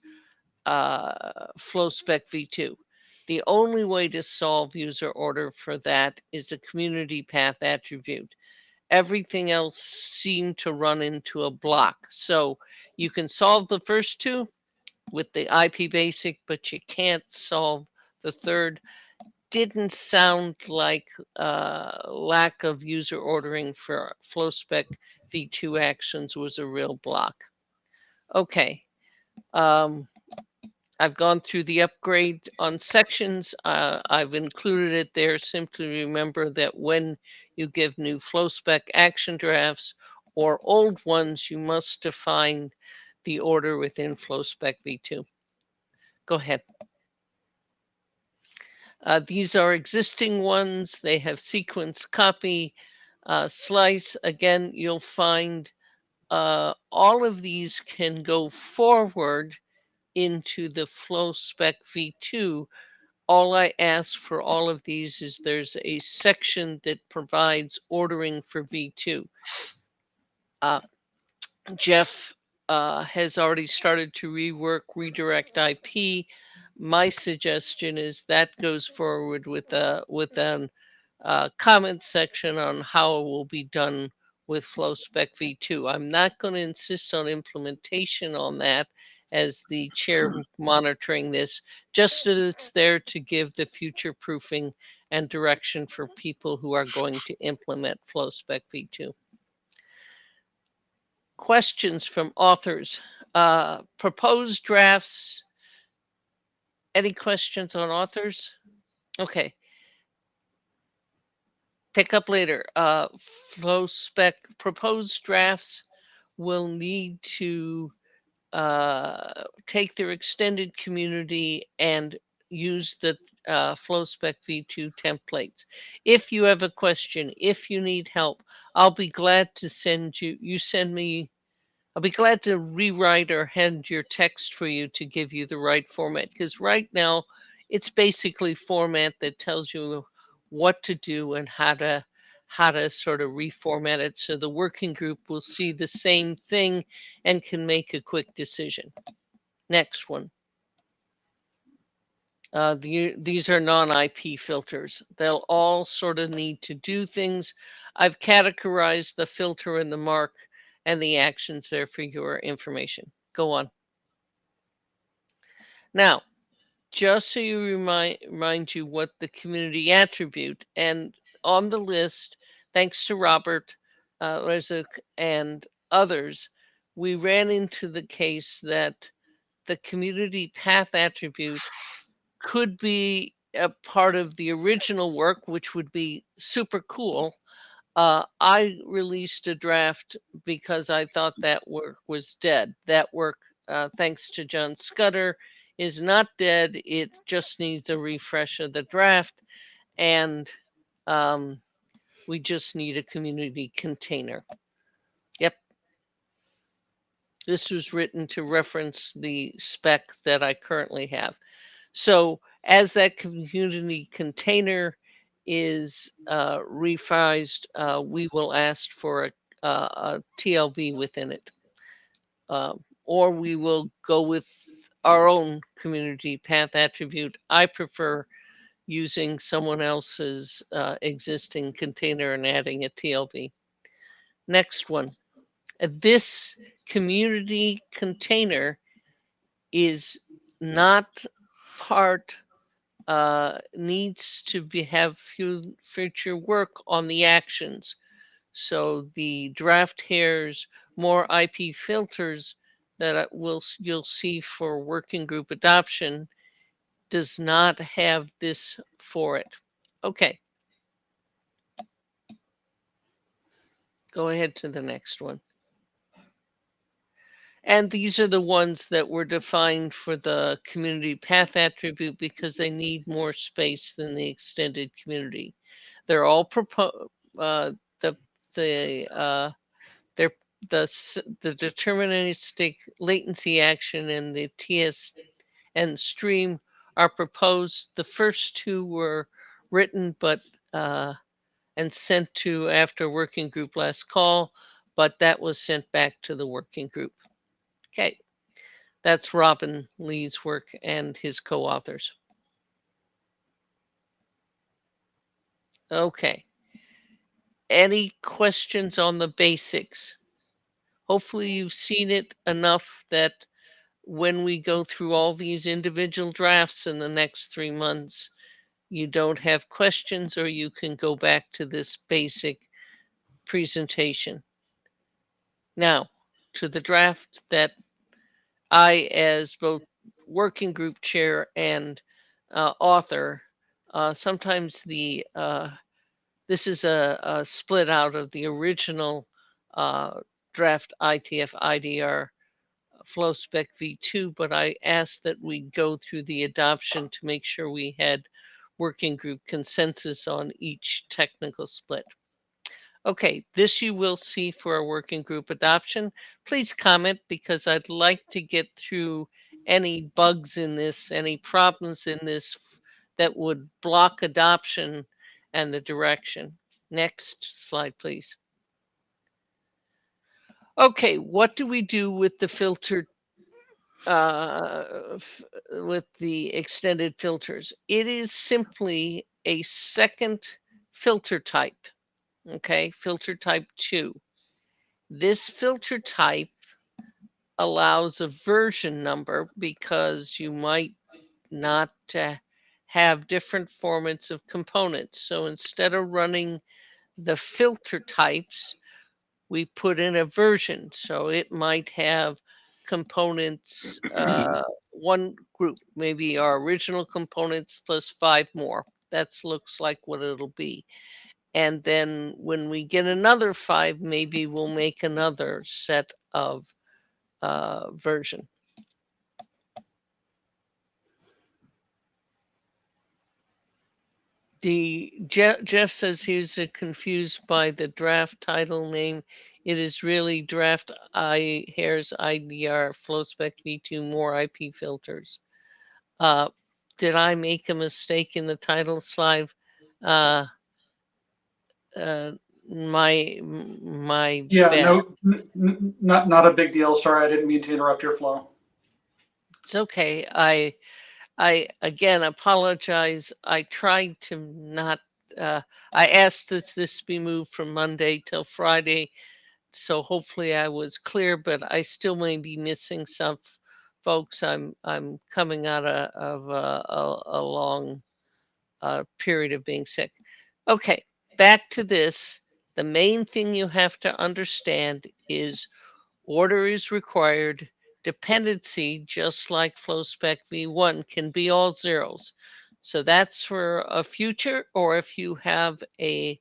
FlowSpec v2. The only way to solve user order for that is a community path attribute. Everything else seemed to run into a block. So you can solve the first two with the IP Basic, but you can't solve the third. Didn't sound like lack of user ordering for FlowSpec v2 actions was a real block. Okay. I've gone through the upgrade on sections. I've included it there. Simply remember that when you give new FlowSpec action drafts or old ones, you must define the order within FlowSpec v2. Go ahead. These are existing ones. They have sequence, copy, slice. Again, you'll find all of these can go forward into the FlowSpec v2. All I ask for all of these is there's a section that provides ordering for v2. Jeff has already started to rework redirect IP. My suggestion is that goes forward with an comment section on how it will be done with FlowSpec v2. I'm not going to insist on implementation on that as the chair monitoring this, just that it's there to give the future proofing and direction for people who are going to implement FlowSpec v2. Questions from authors. Proposed drafts. Any questions on authors? Okay. Pick up later. FlowSpec proposed drafts will need to take their extended community and use the FlowSpec v2 templates. If you have a question, if you need help, I'll be glad to send you send me, I'll be glad to rewrite or hand your text for you to give you the right format, because right now it's basically format that tells you what to do and how to sort of reformat it so the working group will see the same thing and can make a quick decision. Next one. These are non-IP filters. They'll all sort of need to do things. I've categorized the filter and the mark and the actions there for your information. Go on. Now, just so you remind you what the community attribute, and on the list, thanks to Robert Rezuk and others, we ran into the case that the community path attribute could be a part of the original work, which would be super cool. I released a draft because I thought that work was dead. That work, thanks to John Scudder, is not dead. It just needs a refresh of the draft, and we just need a community container. Yep. This was written to reference the spec that I currently have. So as that community container is rephrased, we will ask for a TLB within it. Or we will go with our own community path attribute. I prefer using someone else's existing container and adding a TLB. Next one. This community container is not part, needs to have future work on the actions. So the draft hairs more IP filters that you'll see for working group adoption does not have this for it. Okay. Go ahead to the next one. And these are the ones that were defined for the community path attribute because they need more space than the extended community. They're all the they're the deterministic latency action and the TS and stream are proposed. The first two were written but and sent to after working group last call, but that was sent back to the working group. Okay, that's Robin Lee's work and his co-authors. Okay. Any questions on the basics? Hopefully you've seen it enough that when we go through all these individual drafts in the next 3 months, you don't have questions or you can go back to this basic presentation. Now, to the draft that I, as both working group chair and author, sometimes this is a split out of the original draft IETF IDR flow spec v2, but I asked that we go through the adoption to make sure we had working group consensus on each technical split. Okay, this you will see for a working group adoption. Please comment because I'd like to get through any bugs in this, any problems in this that would block adoption and the direction. Next slide, please. Okay, what do we do with the filter, with the extended filters? It is simply a second filter type. Okay, filter type 2. This filter type allows a version number because you might not have different formats of components. So instead of running the filter types, we put in a version. So it might have components, one group, maybe our original components plus 5 more. That looks like what it'll be. And then when we get another 5, maybe we'll make another set of version. Jeff says he's confused by the draft title name. It is really draft hairs IDR flow spec v2 more IP filters. Did I make a mistake in the title slide? My Yeah, bad. no, not a big deal. Sorry, I didn't mean to interrupt your flow. It's okay. I again apologize. I tried to not. I asked that this be moved from Monday till Friday, so hopefully I was clear. But I still may be missing some folks. I'm coming out of a long period of being sick. Okay, back to this. The main thing you have to understand is order is required. Dependency, just like FlowSpec v1, can be all zeros. So that's for a future, or if you have a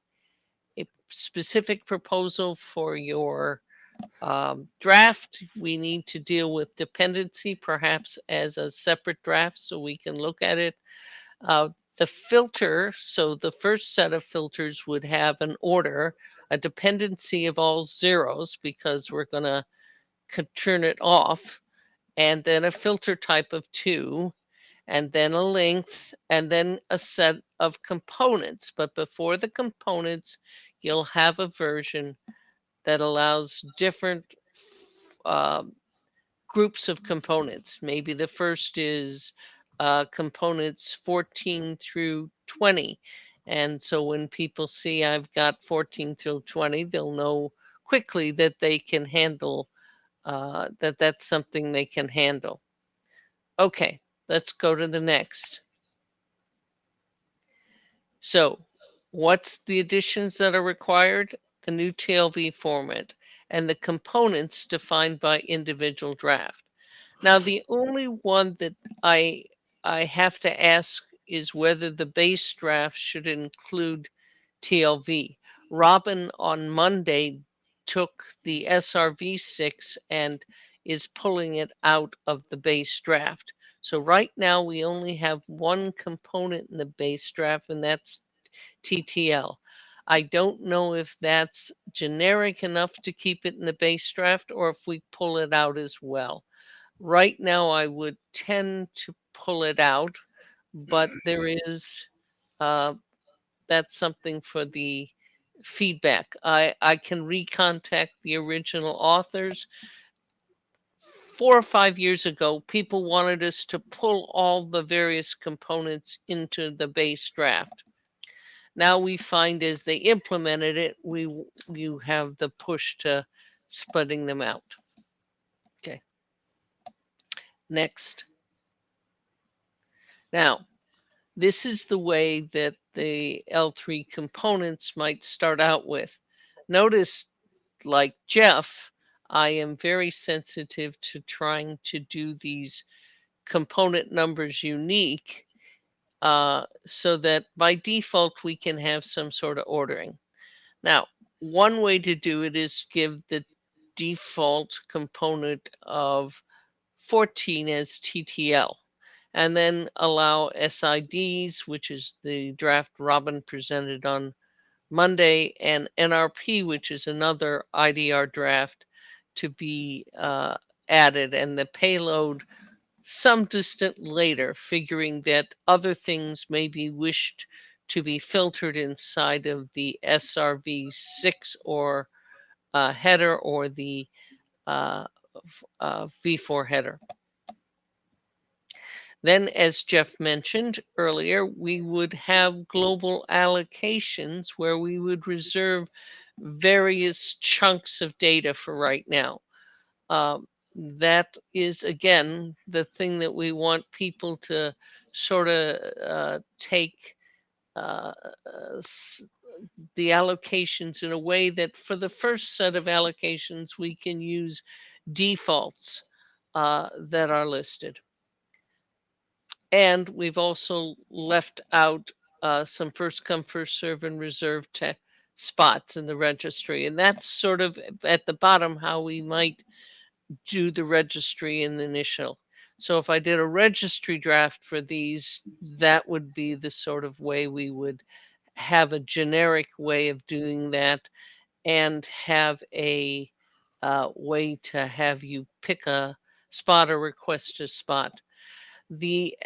specific proposal for your draft, we need to deal with dependency perhaps as a separate draft so we can look at it. The filter, so the first set of filters would have an order, a dependency of all zeros because we're going to turn it off, and then a filter type of 2, and then a length, and then a set of components. But before the components, you'll have a version that allows different groups of components. Maybe the first is components 14 through 20. And so when people see I've got 14 through 20, they'll know quickly that they can handle, that's something they can handle. Okay, let's go to the next. So what's the additions that are required? The new TLV format. and the components defined by individual draft. Now, the only one that I have to ask is whether the base draft should include TLV. Robin on Monday took the SRV6 and is pulling it out of the base draft. So right now we only have one component in the base draft, and that's TTL. I don't know if that's generic enough to keep it in the base draft or if we pull it out as well. Right now, I would tend to pull it out, but there is, that's something for the feedback. I can recontact the original authors. 4 or 5 years ago, people wanted us to pull all the various components into the base draft. Now we find as they implemented it, you have the push to splitting them out. Okay. Next. Now, this is the way that the L3 components might start out with. Notice, like Jeff, I am very sensitive to trying to do these component numbers unique so that by default we can have some sort of ordering. Now, one way to do it is give the default component of 14 as TTL, and then allow SIDs, which is the draft Robin presented on Monday, and NRP, which is another IDR draft, to be added, and the payload some distant later, figuring that other things may be wished to be filtered inside of the SRV6 or header or the V4 header. Then, as Jeff mentioned earlier, we would have global allocations where we would reserve various chunks of data for right now. That is, again, the thing that we want people to sort of take the allocations in a way that for the first set of allocations, we can use defaults that are listed. And we've also left out some first come, first serve and reserve spots in the registry. And that's sort of at the bottom how we might do the registry in the initial. So if I did a registry draft for these, that would be the sort of way we would have a generic way of doing that and have a way to have you pick a spot or request a spot. The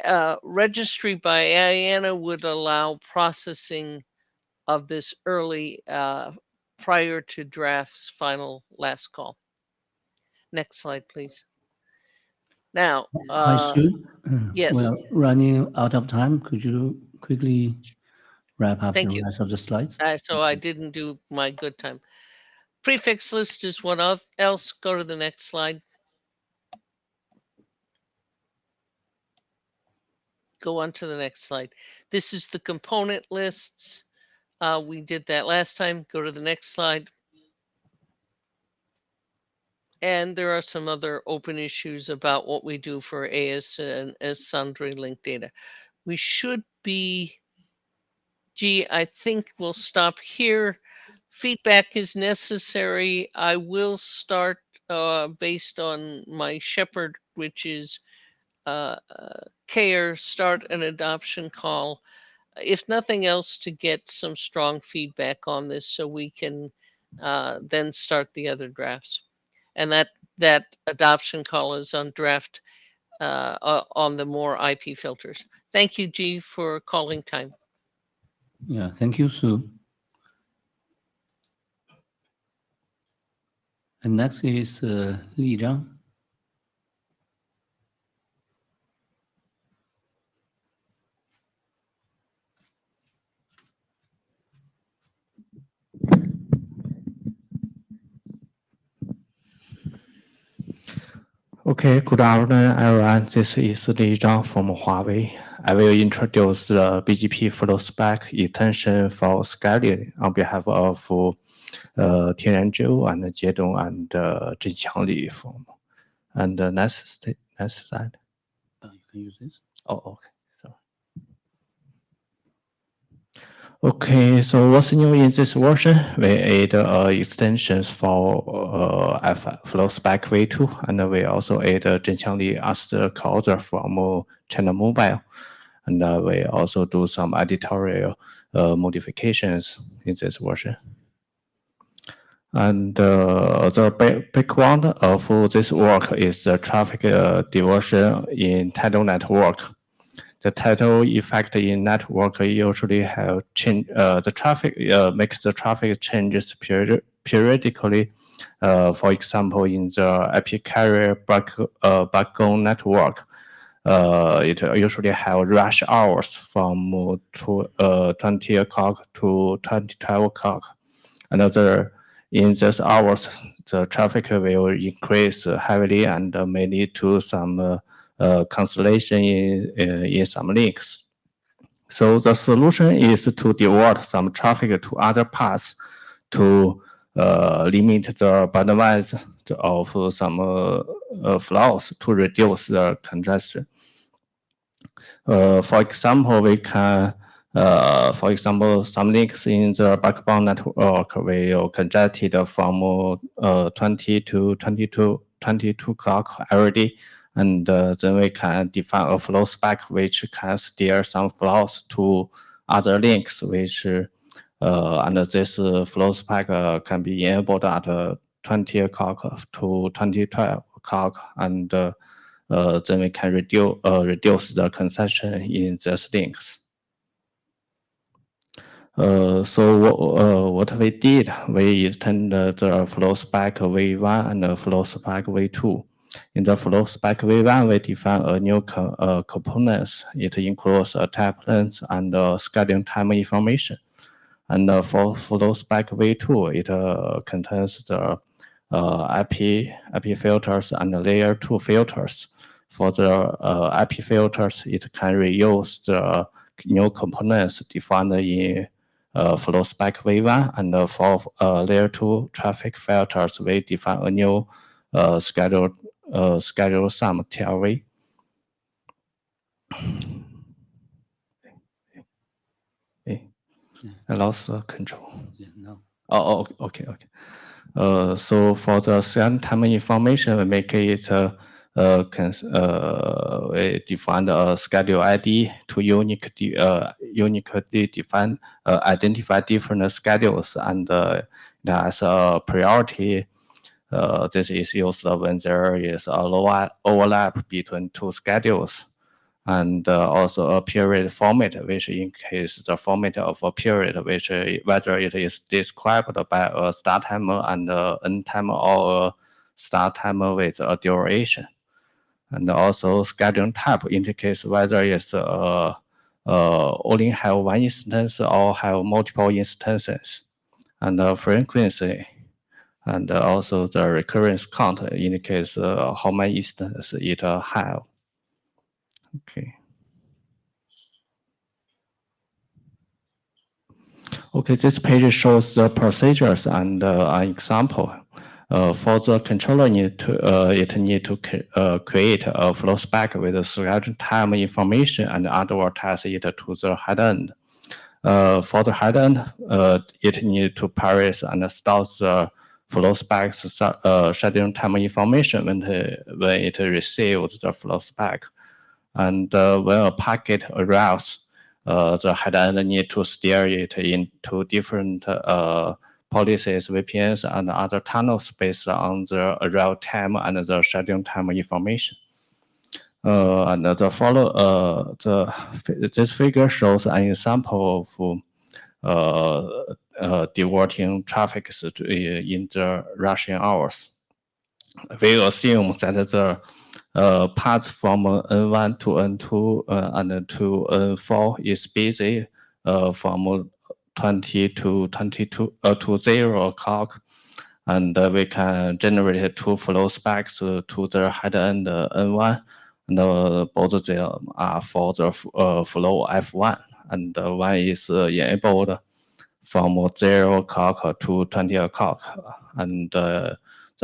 registry by IANA would allow processing of this early prior to draft's final last call. Next slide, please. Now, Hi, Sue. yes. We're running out of time. Could you quickly wrap up Thank the you. rest of the slides? So I didn't do my good time. Prefix list is what else. Go to the next slide. Go on to the next slide. This is the component lists. We did that last time. Go to the next slide. And there are some other open issues about what we do for AS and as sundry linked data. We should be, I think we'll stop here. Feedback is necessary. I will start based on my shepherd, which is CARE, start an adoption call, if nothing else, to get some strong feedback on this so we can then start the other drafts. And that adoption call is on draft on the more IP filters. Thank you, G, for calling time. Yeah, thank you, Sue. And next is Li Zhang. Okay, good afternoon, everyone. This is Li Zhang from Huawei. I will introduce the BGP flow spec extension for scheduling on behalf of Tianzhou and Jiedong and Zhenqiangli firm. And next slide. You can use this. Oh, okay. Okay, so what's new in this version? We add extensions for flow spec v2, and we also add Zhenqiangli as the caller from China Mobile. And we also do some editorial modifications in this version. And the background of this work is the traffic diversion in tidal network. The tidal effect in network usually have change. The traffic makes the traffic changes periodically. For example, in the IP carrier backbone network, it usually have rush hours from 20 o'clock to 12 o'clock. Another in these hours, the traffic will increase heavily and may lead to some cancellation in some links. So the solution is to divert some traffic to other paths to limit the bandwidth of some flows to reduce the congestion. For example, we can for example, some links in the backbone network will congested from 20 to 22 o'clock every day. And then we can define a flow spec which can steer some flows to other links, which and this flow spec can be enabled at 20 o'clock to 2012 o'clock, and then we can reduce the congestion in these links. So what we did, we extended the flow spec v1 and the flow spec v2. In the flow spec v1, we define a new components. It includes a type length and scheduling time information. And for flow spec v2, it contains the IP filters and layer 2 filters. For the IP filters, it can reuse the new components defined in flow spec v1, and for layer 2 traffic filters, we define a new schedule sum TLV. I lost control. Yeah, no. Oh, okay. So for the send time information, we make it we define a schedule ID to uniquely define identify different schedules, and as a priority. This is used when there is a low overlap between two schedules, and also a period format, which indicates the format of a period, which whether it is described by a start timer and end timer, or a start timer with a duration. And also scheduling type indicates whether it's only have one instance or have multiple instances, and frequency. And also the recurrence count indicates how many instances it have. Okay. Okay, this page shows the procedures and an example. For the controller, it need to create a flow spec with the schedule time information and advertise it to the head end. For the head end, it need to parse and store the flow specs scheduling time information when it receives the flow spec. And when a packet arrives, the head end need to steer it into different policies, VPNs, and other tunnels based on the arrival time and the scheduling time information. And this figure shows an example of diverting traffic in the rushing hours. We assume that the path from N1 to N2 and to N4 is busy from 20 to 22 to 0 o'clock, and we can generate two flow specs to the head end N1 and both of them are for the flow F1, and one is enabled from 0 o'clock to 20 o'clock, and the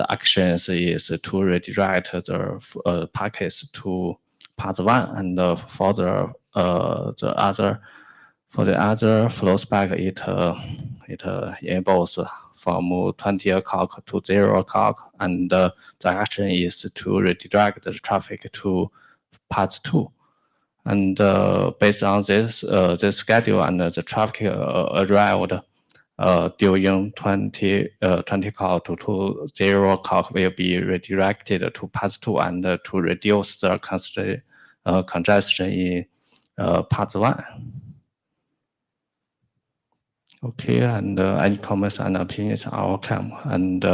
actions is to redirect the packets to path 1, and for the other flow spec, it enables from 20 o'clock to 0 o'clock, and the action is to redirect the traffic to path 2. And based on this schedule and the traffic arrived during 20 o'clock to 0 o'clock will be redirected to path 2 and to reduce the congestion in path 1. Okay, and any comments and opinions on our claim? And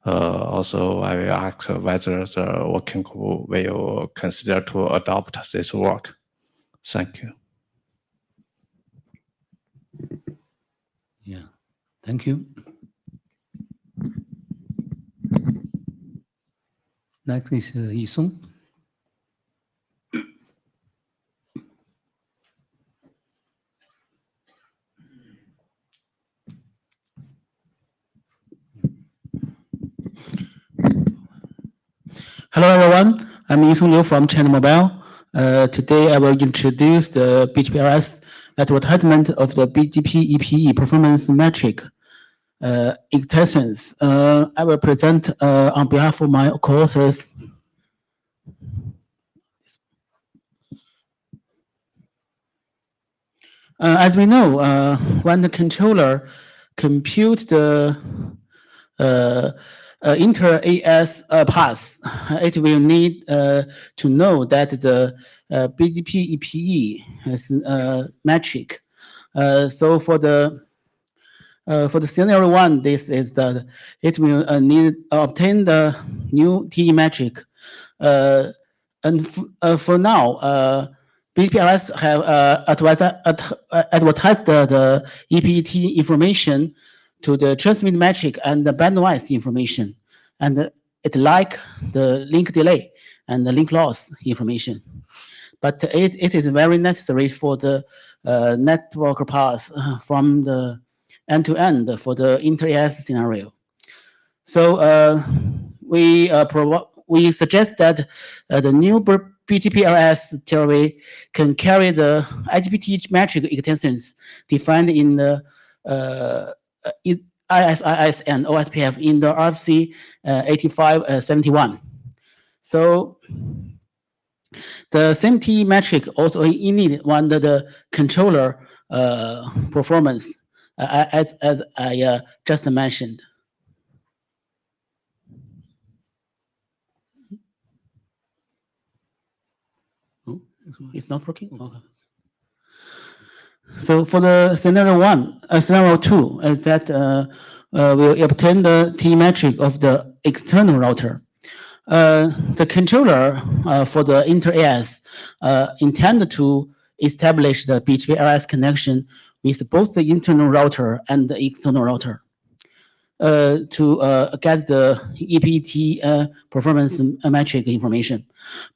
also I will ask whether the working group will consider to adopt this work. Thank you. Yeah, thank you. Next is Yisong. Hello everyone, I'm Yisong Liu from China Mobile. Today I will introduce the BGPRS advertisement of the BGP EPE performance metric extensions. I will present on behalf of my co-authors. As we know, when the controller compute the inter-AS path, it will need to know that the BGP EPE is metric. So for the scenario 1, this is that it will need obtain the new TE metric. And for now, BGPRS have advertised the EPET information to the transmit metric and the bandwidth information, and it like the link delay and the link loss information. But it is very necessary for the network path from the end-to-end for the inter-AS scenario. So we suggest that the new BGPRS theory can carry the IGPT metric extensions defined in the ISIS and OSPF in the RFC 8571. So the same TE metric also need when the controller performance, as I just mentioned. Oh, it's not working. Okay. So for the scenario 1, scenario 2 is that we'll obtain the TE metric of the external router. The controller for the inter-AS intended to establish the BGPRS connection with both the internal router and the external router to get the EPET performance metric information.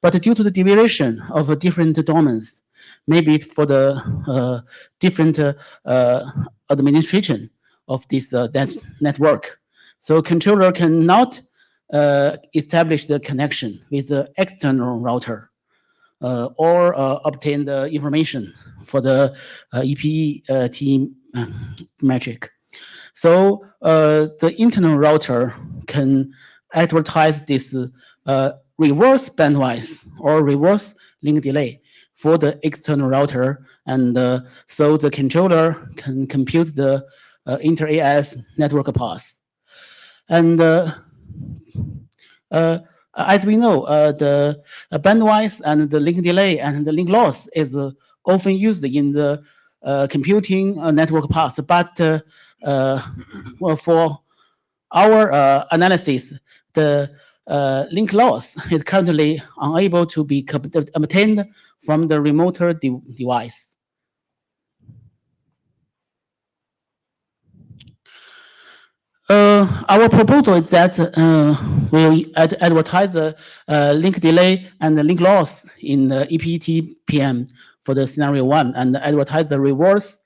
But due to the deviation of different domains, maybe for the different administration of this network, so controller cannot establish the connection with the external router or obtain the information for the EPET metric. So the internal router can advertise this reverse bandwidth or reverse link delay for the external router, and so the controller can compute the inter-AS network path. And as we know, the bandwidth and the link delay and the link loss is often used in the computing network path, but well, for our analysis, the link loss is currently unable to be obtained from the remote device. our proposal is that we'll advertise the link delay and the link loss in the EPET-PM for the scenario 1, and advertise the reverse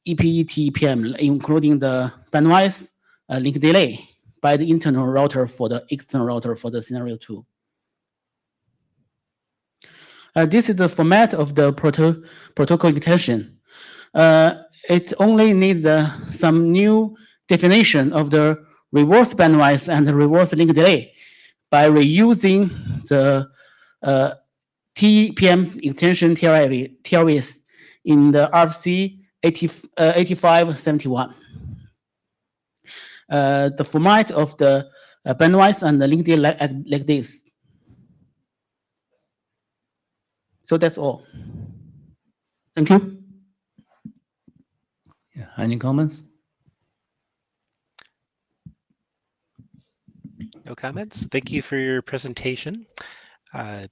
EPET-PM, including the bandwidth link delay by the internal router for the external router for the scenario 2. This is the format of the protocol extension. It only needs some new definition of the reverse bandwidth and the reverse link delay by reusing the TPM extension TLVs in the RFC 8571. The format of the bandwidth and the link delay like this. So that's all. Thank you. Yeah. Any comments? No comments. Thank you for your presentation. As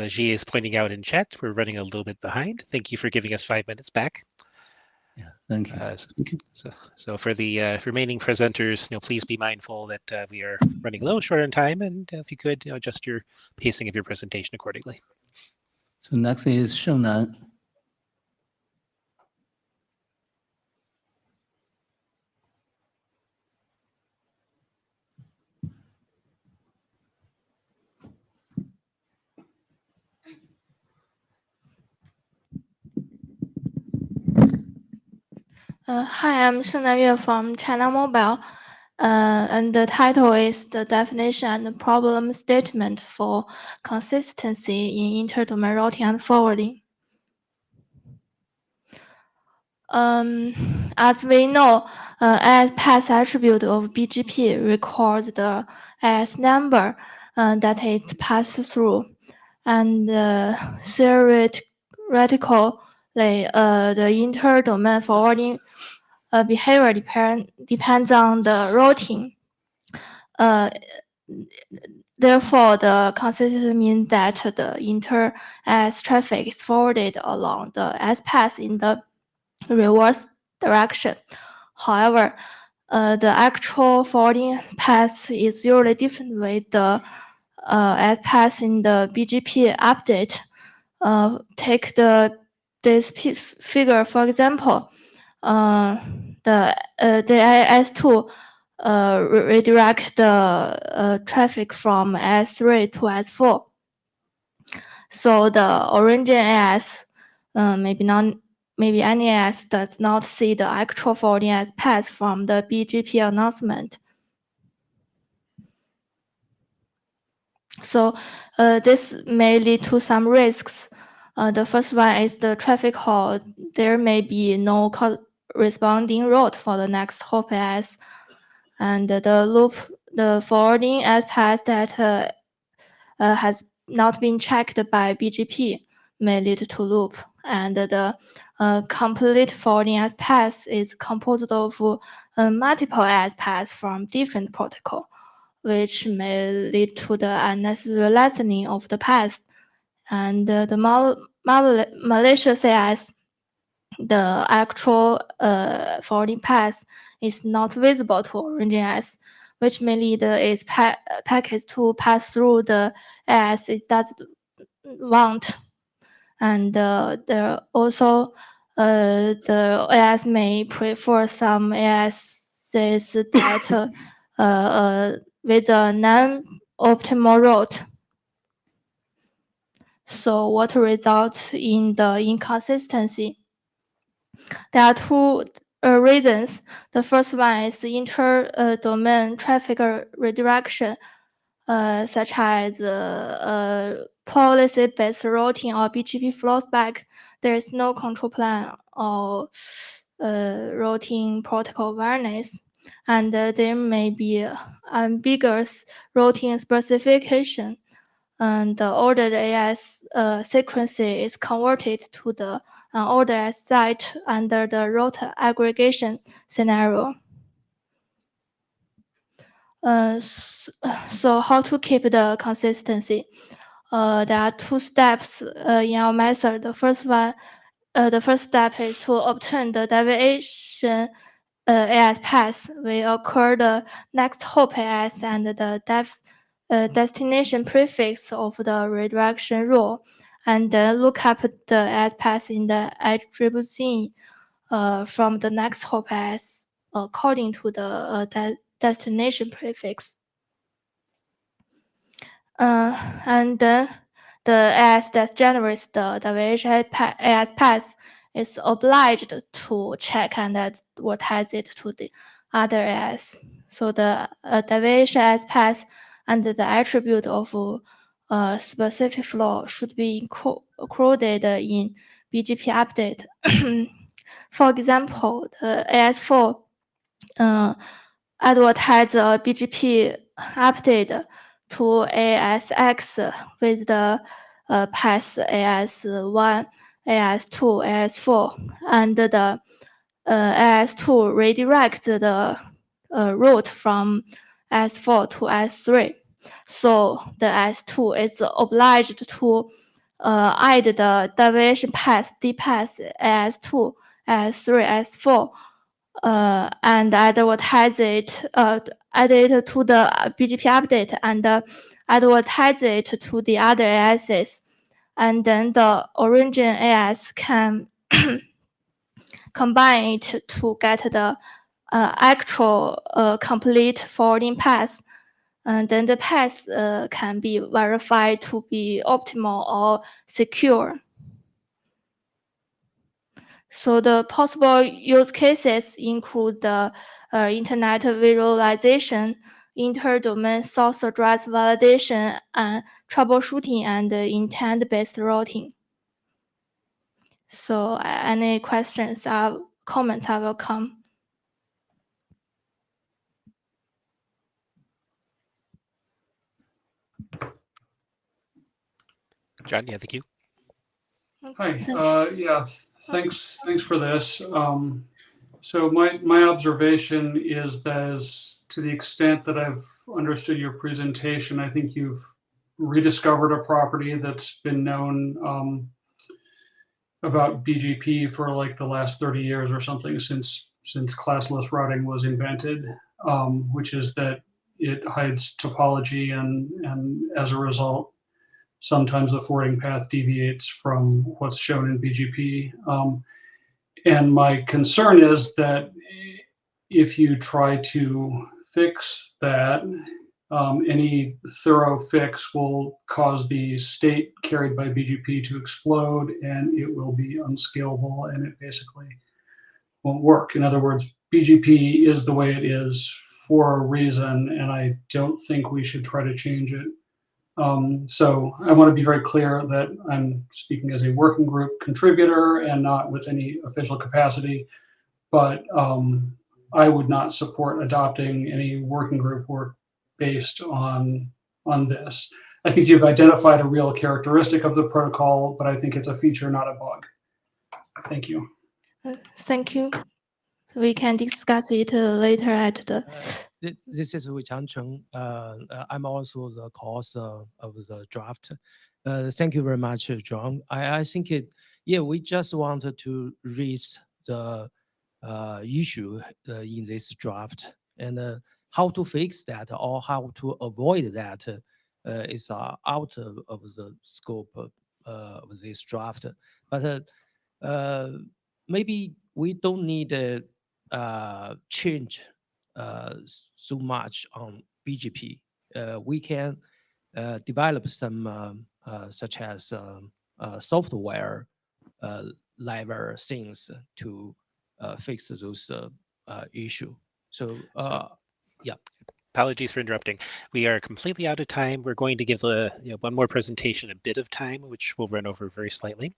Xi is pointing out in chat, we're running a little bit behind. Thank you for giving us 5 minutes back. Yeah, thank you. So for the remaining presenters, please be mindful that we are running a little short on time, and if you could adjust your pacing of your presentation accordingly. So next is Shengnan. Hi, I'm Shengnan Yue from China Mobile, and the title is the definition and the problem statement for consistency in interdomain routing and forwarding. As we know, as pass attribute of BGP records the AS number that is passed through, and theoretically, the interdomain forwarding behavior depends on the routing. Therefore, the consistency means that the inter-AS traffic is forwarded along the AS path in the reverse direction. However, the actual forwarding path is usually different with the AS path in the BGP update. Take this figure, for example. The AS2 redirect the traffic from AS3 to AS4. So the origin AS, maybe any AS does not see the actual forwarding AS path from the BGP announcement. So this may lead to some risks. The first one is the traffic hole. There may be no corresponding route for the next hop AS, and the forwarding AS path that has not been checked by BGP may lead to loop, and the complete forwarding AS path is composed of multiple AS paths from different protocol, which may lead to the unnecessary lessening of the path. And the malicious AS, the actual forwarding path is not visible to origin AS, which may lead its packets to pass through the AS it doesn't want. And there also the AS may prefer some ASs that with a non-optimal route. So what results in the inconsistency? There are two reasons. The first one is inter-domain traffic redirection, such as policy-based routing or BGP flows back. There is no control plan or routing protocol awareness, and there may be ambiguous routing specification. And the ordered AS sequence is converted to the unordered AS site under the route aggregation scenario. So how to keep the consistency? There are two steps in our method. The first step is to obtain the deviation AS path will occur the next hop AS and the destination prefix of the redirection rule, and then look up the AS path in the attribute scene from the next hop AS according to the destination prefix. And then the AS that generates the deviation AS path is obliged to check and advertise it to the other AS. So the deviation AS path and the attribute of a specific flow should be included in BGP update. For example, the AS4 advertise a BGP update to ASX with the path AS1, AS2, AS4, and the AS2 redirect the route from S4 to S3. So the S2 is obliged to add the deviation path, D path, AS2, S3, S4, and advertise it, add it to the BGP update and advertise it to the other ASs. And then the origin AS can combine it to get the actual complete forwarding path. And then the path can be verified to be optimal or secure. So the possible use cases include the internet visualization, inter-domain source address validation, and troubleshooting and intent-based routing. So any questions or comments are welcome. John, yeah, thank you. Hi. Yeah. Thanks for this. So my observation is that to the extent that I've understood your presentation, I think you've rediscovered a property that's been known about BGP for like the last 30 years or something since classless routing was invented, which is that it hides topology and as a result, sometimes the forwarding path deviates from what's shown in BGP. And my concern is that if you try to fix that, any thorough fix will cause the state carried by BGP to explode, and it will be unscalable, and it basically won't work. In other words, BGP is the way it is for a reason, and I don't think we should try to change it. So I want to be very clear that I'm speaking as a working group contributor and not with any official capacity, but I would not support adopting any working group work based on this. I think you've identified a real characteristic of the protocol, but I think it's a feature, not a bug. Thank you. Thank you. So we can discuss it later at the. This is Wei Changcheng. I'm also the cause of the draft. Thank you very much, John. I think we just wanted to raise the issue in this draft, and how to fix that or how to avoid that is out of the scope of this draft. But maybe we don't need to change so much on BGP. We can develop some such as software level things to fix those issue. So yeah. Apologies for interrupting. We are completely out of time. We're going to give one more presentation a bit of time, which will run over very slightly.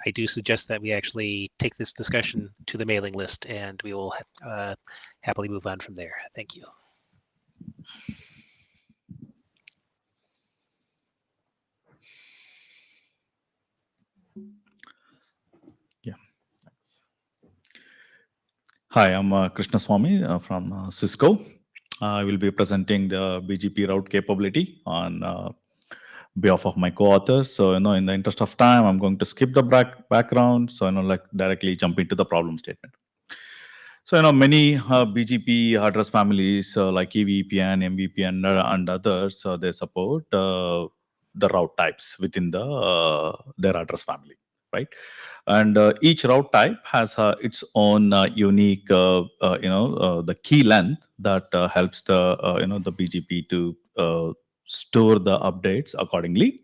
I do suggest that we actually take this discussion to the mailing list, and we will happily move on from there. Thank you. Yeah. Hi, I'm Krishna Swami from Cisco. I will be presenting the BGP route capability on behalf of my co-authors. So, in the interest of time, I'm going to skip the background. So, directly jump into the problem statement. So, many BGP address families like EVPN, MVPN, and others, they support the route types within their address family, right? And each route type has its own unique, the key length that helps the BGP to store the updates accordingly.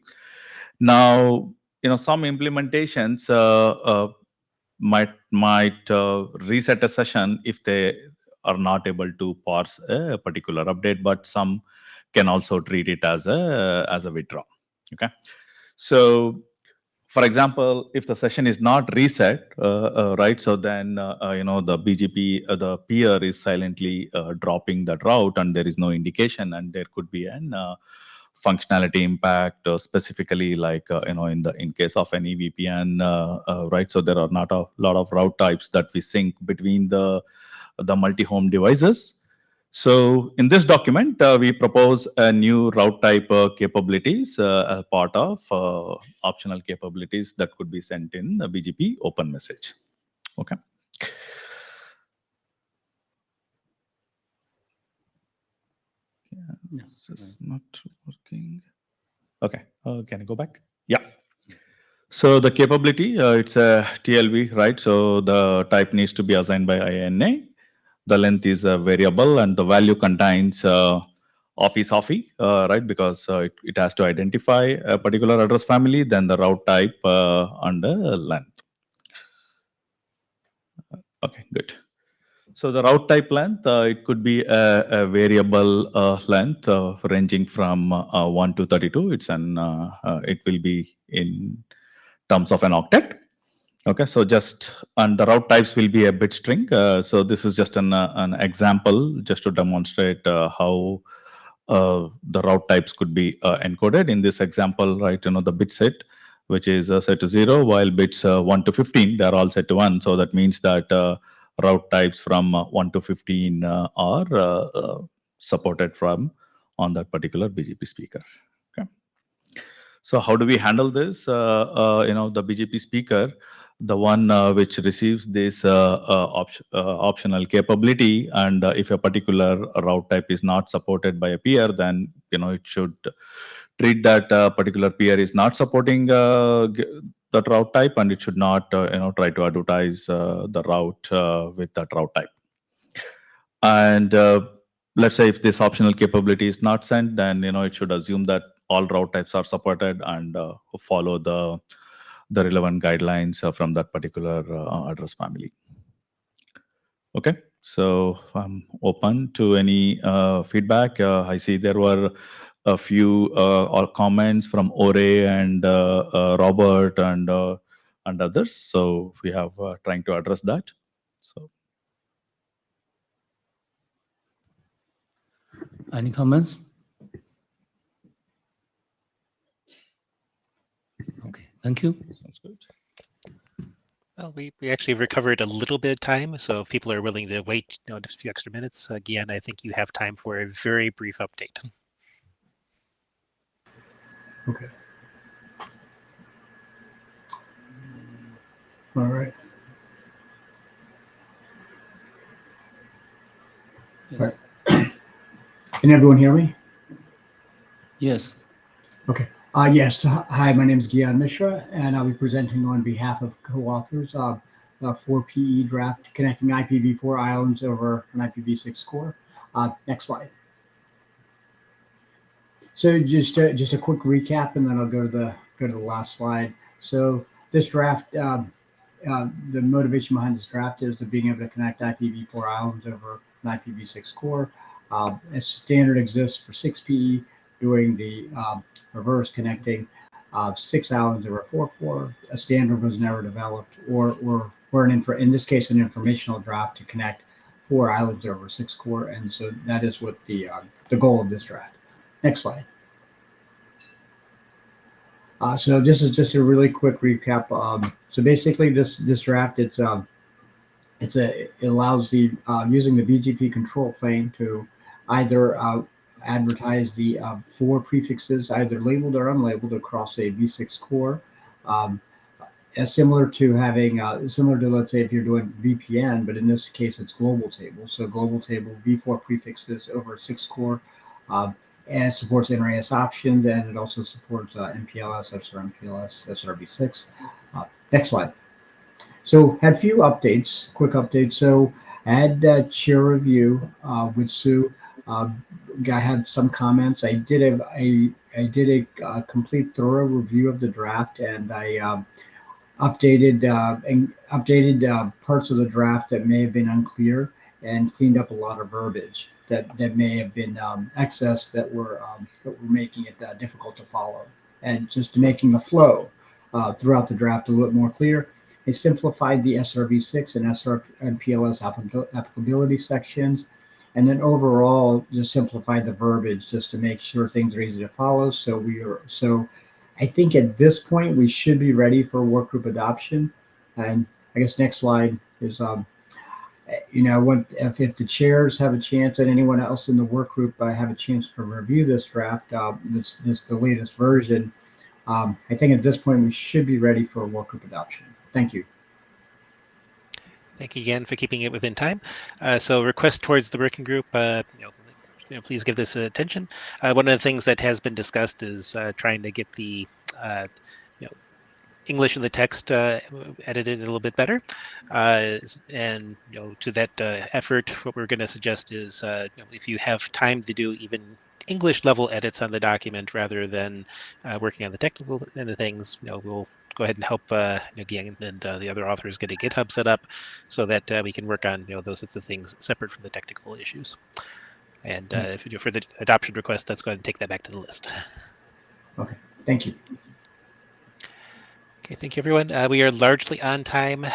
Now, some implementations might reset a session if they are not able to parse a particular update, but some can also treat it as a withdraw. Okay, so for example, if the session is not reset, right, so then the BGP, the peer is silently dropping that route, and there is no indication, and there could be an functionality impact, specifically like in case of an EVPN, right? So there are not a lot of route types that we sync between the multi-home devices. So in this document, we propose a new route type capabilities as part of optional capabilities that could be sent in the BGP open message. Okay. Yeah, this is not working. Okay, can I go back? Yeah. So the capability, it's a TLV, right? So the type needs to be assigned by INA. The length is a variable, and the value contains office, right? Because it has to identify a particular address family, then the route type and the length. Okay, good. So the route type length, it could be a variable length ranging from 1 to 32. It will be in terms of an octet. Okay, so and the route types will be a bit string. So this is just an example just to demonstrate how the route types could be encoded. In this example, right, the bit set, which is set to 0, while bits 1 to 15, they're all set to 1. So that means that route types from 1 to 15 are supported on that particular BGP speaker. Okay. So how do we handle this? The BGP speaker, the one which receives this optional capability, and if a particular route type is not supported by a peer, then it should treat that particular peer is not supporting that route type, and it should not try to advertise the route with that route type. And let's say if this optional capability is not sent, then it should assume that all route types are supported and follow the relevant guidelines from that particular address family. Okay, so I'm open to any feedback. I see there were a few comments from Ore and Robert and others. So we have trying to address that. So. Any comments? Okay, thank you. Sounds good. Well, we actually recovered a little bit of time, so if people are willing to wait just a few extra minutes, again, I think you have time for a very brief update. Okay. All right. Yes. All right. Can everyone hear me? Yes. Okay. Yes. Hi, my name is Gyan Mishra, and I'll be presenting on behalf of co-authors of 4PE draft connecting IPv4 islands over an IPv6 core. Next slide. So just a quick recap, and then I'll go to the last slide. So this draft, the motivation behind this draft is to being able to connect IPv4 islands over an IPv6 core. A standard exists for 6PE doing the reverse connecting 6 islands over 4 core. A standard was never developed, or in this case, an informational draft to connect 4 islands over 6 core. And so that is what the goal of this draft. Next slide. So this is just a really quick recap. So basically, this draft it allows the using the BGP control plane to either advertise the 4 prefixes, either labeled or unlabeled, across a V6 core, similar to having similar to, let's say, if you're doing VPN, but in this case it's global table. So global table v4 prefixes over 6 core, and it supports NRAS options, and it also supports MPLS, SRMPLS, SRv6. Next slide. So had few updates, quick updates. So I had chair review with Sue. I had some comments. I did a complete thorough review of the draft, and I updated parts of the draft that may have been unclear and cleaned up a lot of verbiage that may have been excess that were making it difficult to follow, and just making the flow throughout the draft a little bit more clear. They simplified the SRv6 and SR and PLS applicability sections, and then overall just simplified the verbiage just to make sure things are easy to follow. So I think at this point we should be ready for workgroup adoption. And I guess next slide is, what if the chairs have a chance and anyone else in the workgroup have a chance to review this draft, the latest version. I think at this point we should be ready for a workgroup adoption. Thank you. Thank you again for keeping it within time. So request towards the working group, please give this attention. One of the things that has been discussed is trying to get the English in the text edited a little bit better. And to that effort, what we're going to suggest is if you have time to do even English level edits on the document rather than working on the technical end of things, we'll go ahead and help Gian and the other authors get a GitHub set up so that we can work on those sorts of things separate from the technical issues. And for the adoption request, let's go ahead and take that back to the list. Okay, thank you. Okay, thank you, everyone. We are largely on time.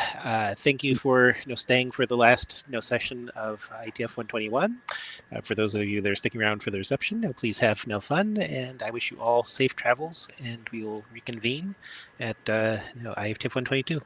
Thank you for staying for the last session of IETF 121. For those of you that are sticking around for the reception, please have fun, and I wish you all safe travels. And we will reconvene at IETF 122.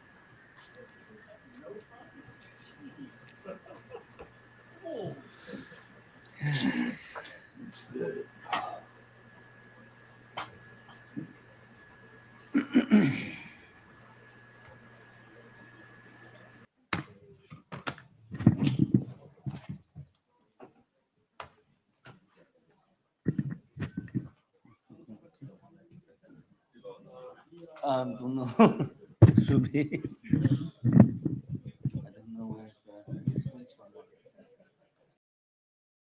Don't know. Should be.